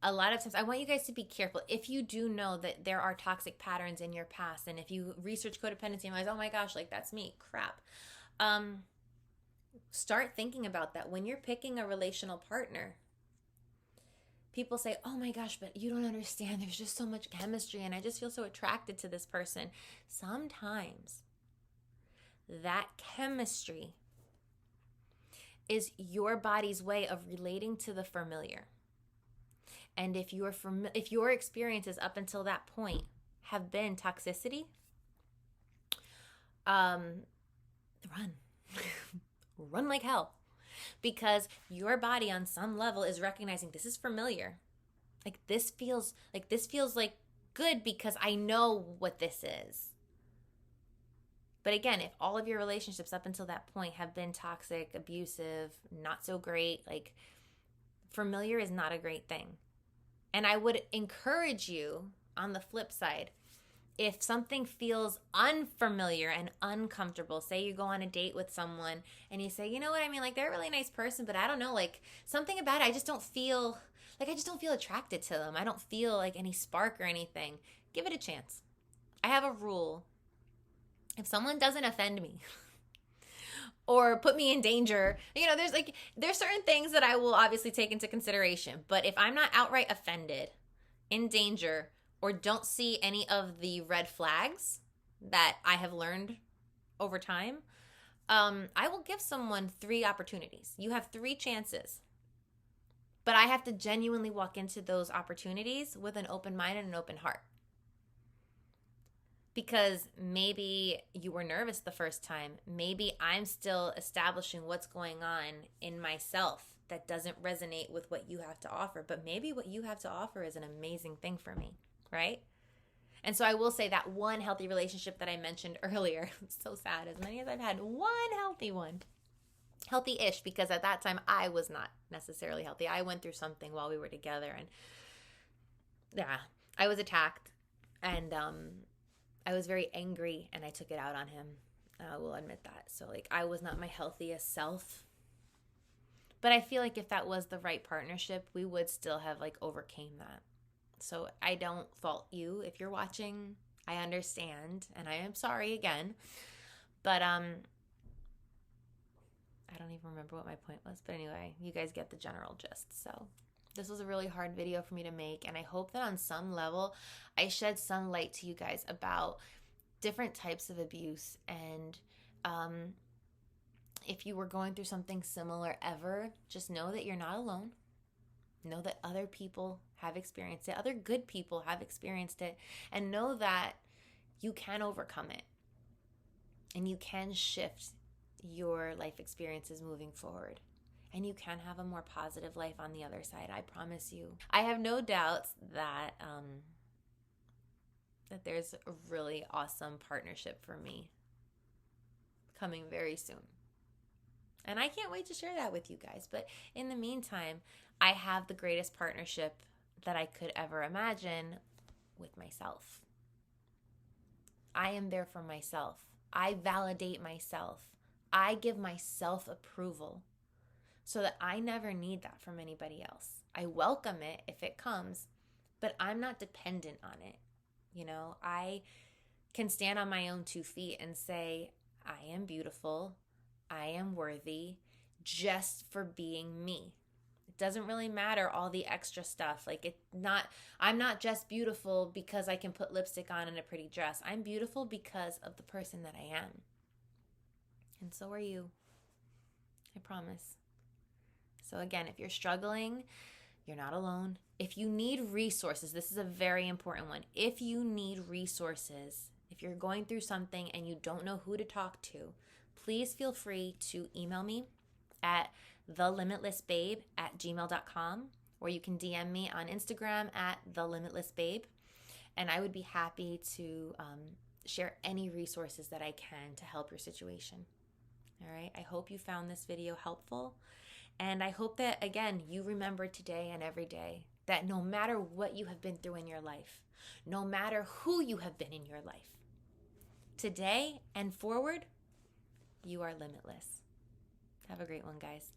a lot of times, I want you guys to be careful. If you do know that there are toxic patterns in your past, and if you research codependency and realize, oh my gosh, like, that's me, crap. Start thinking about that when you're picking a relational partner. People say, oh my gosh, but you don't understand. There's just so much chemistry and I just feel so attracted to this person. Sometimes that chemistry is your body's way of relating to the familiar. And if your experiences up until that point have been toxicity, run. Run like hell. Because your body on some level is recognizing, this is familiar. Like, this feels like good because I know what this is. But again, if all of your relationships up until that point have been toxic, abusive, not so great, like, familiar is not a great thing. And I would encourage you, on the flip side, if something feels unfamiliar and uncomfortable, say you go on a date with someone and you say, you know what I mean, like, they're a really nice person, but I don't know, like, something about it, I just don't feel attracted to them. I don't feel like any spark or anything. Give it a chance. I have a rule. If someone doesn't offend me or put me in danger, there's certain things that I will obviously take into consideration. But if I'm not outright offended, in danger, or don't see any of the red flags that I have learned over time, I will give someone 3 opportunities. You have 3 chances. But I have to genuinely walk into those opportunities with an open mind and an open heart. Because maybe you were nervous the first time. Maybe I'm still establishing what's going on in myself that doesn't resonate with what you have to offer. But maybe what you have to offer is an amazing thing for me, right? And so I will say that one healthy relationship that I mentioned earlier, it's so sad, as many as I've had, one healthy one. Healthy-ish, because at that time I was not necessarily healthy. I went through something while we were together, and yeah, I was attacked, and I was very angry, and I took it out on him. I will admit that. So, like, I was not my healthiest self. But I feel like if that was the right partnership, we would still have, like, overcame that. So I don't fault you if you're watching. I understand, and I am sorry again. But I don't even remember what my point was. But anyway, you guys get the general gist. So this was a really hard video for me to make, and I hope that on some level I shed some light to you guys about different types of abuse, and If you were going through something similar ever, just know that you're not alone. Know that other people have experienced it. Other good people have experienced it. And know that you can overcome it. And you can shift your life experiences moving forward. And you can have a more positive life on the other side. I promise you. I have no doubts that that there's a really awesome partnership for me coming very soon. And I can't wait to share that with you guys. But in the meantime, I have the greatest partnership that I could ever imagine with myself. I am there for myself. I validate myself. I give myself approval so that I never need that from anybody else. I welcome it if it comes, but I'm not dependent on it. You know, I can stand on my own 2 feet and say, I am beautiful. I am worthy just for being me. It doesn't really matter all the extra stuff. I'm not just beautiful because I can put lipstick on and a pretty dress. I'm beautiful because of the person that I am. And so are you. I promise. So again, if you're struggling, you're not alone. If you need resources, this is a very important one. If you need resources, if you're going through something and you don't know who to talk to, please feel free to email me at thelimitlessbabe@gmail.com, or you can DM me on Instagram at thelimitlessbabe, and I would be happy to share any resources that I can to help your situation. All right, I hope you found this video helpful, and I hope that, again, you remember today and every day that no matter what you have been through in your life, no matter who you have been in your life, today and forward, you are limitless. Have a great one, guys.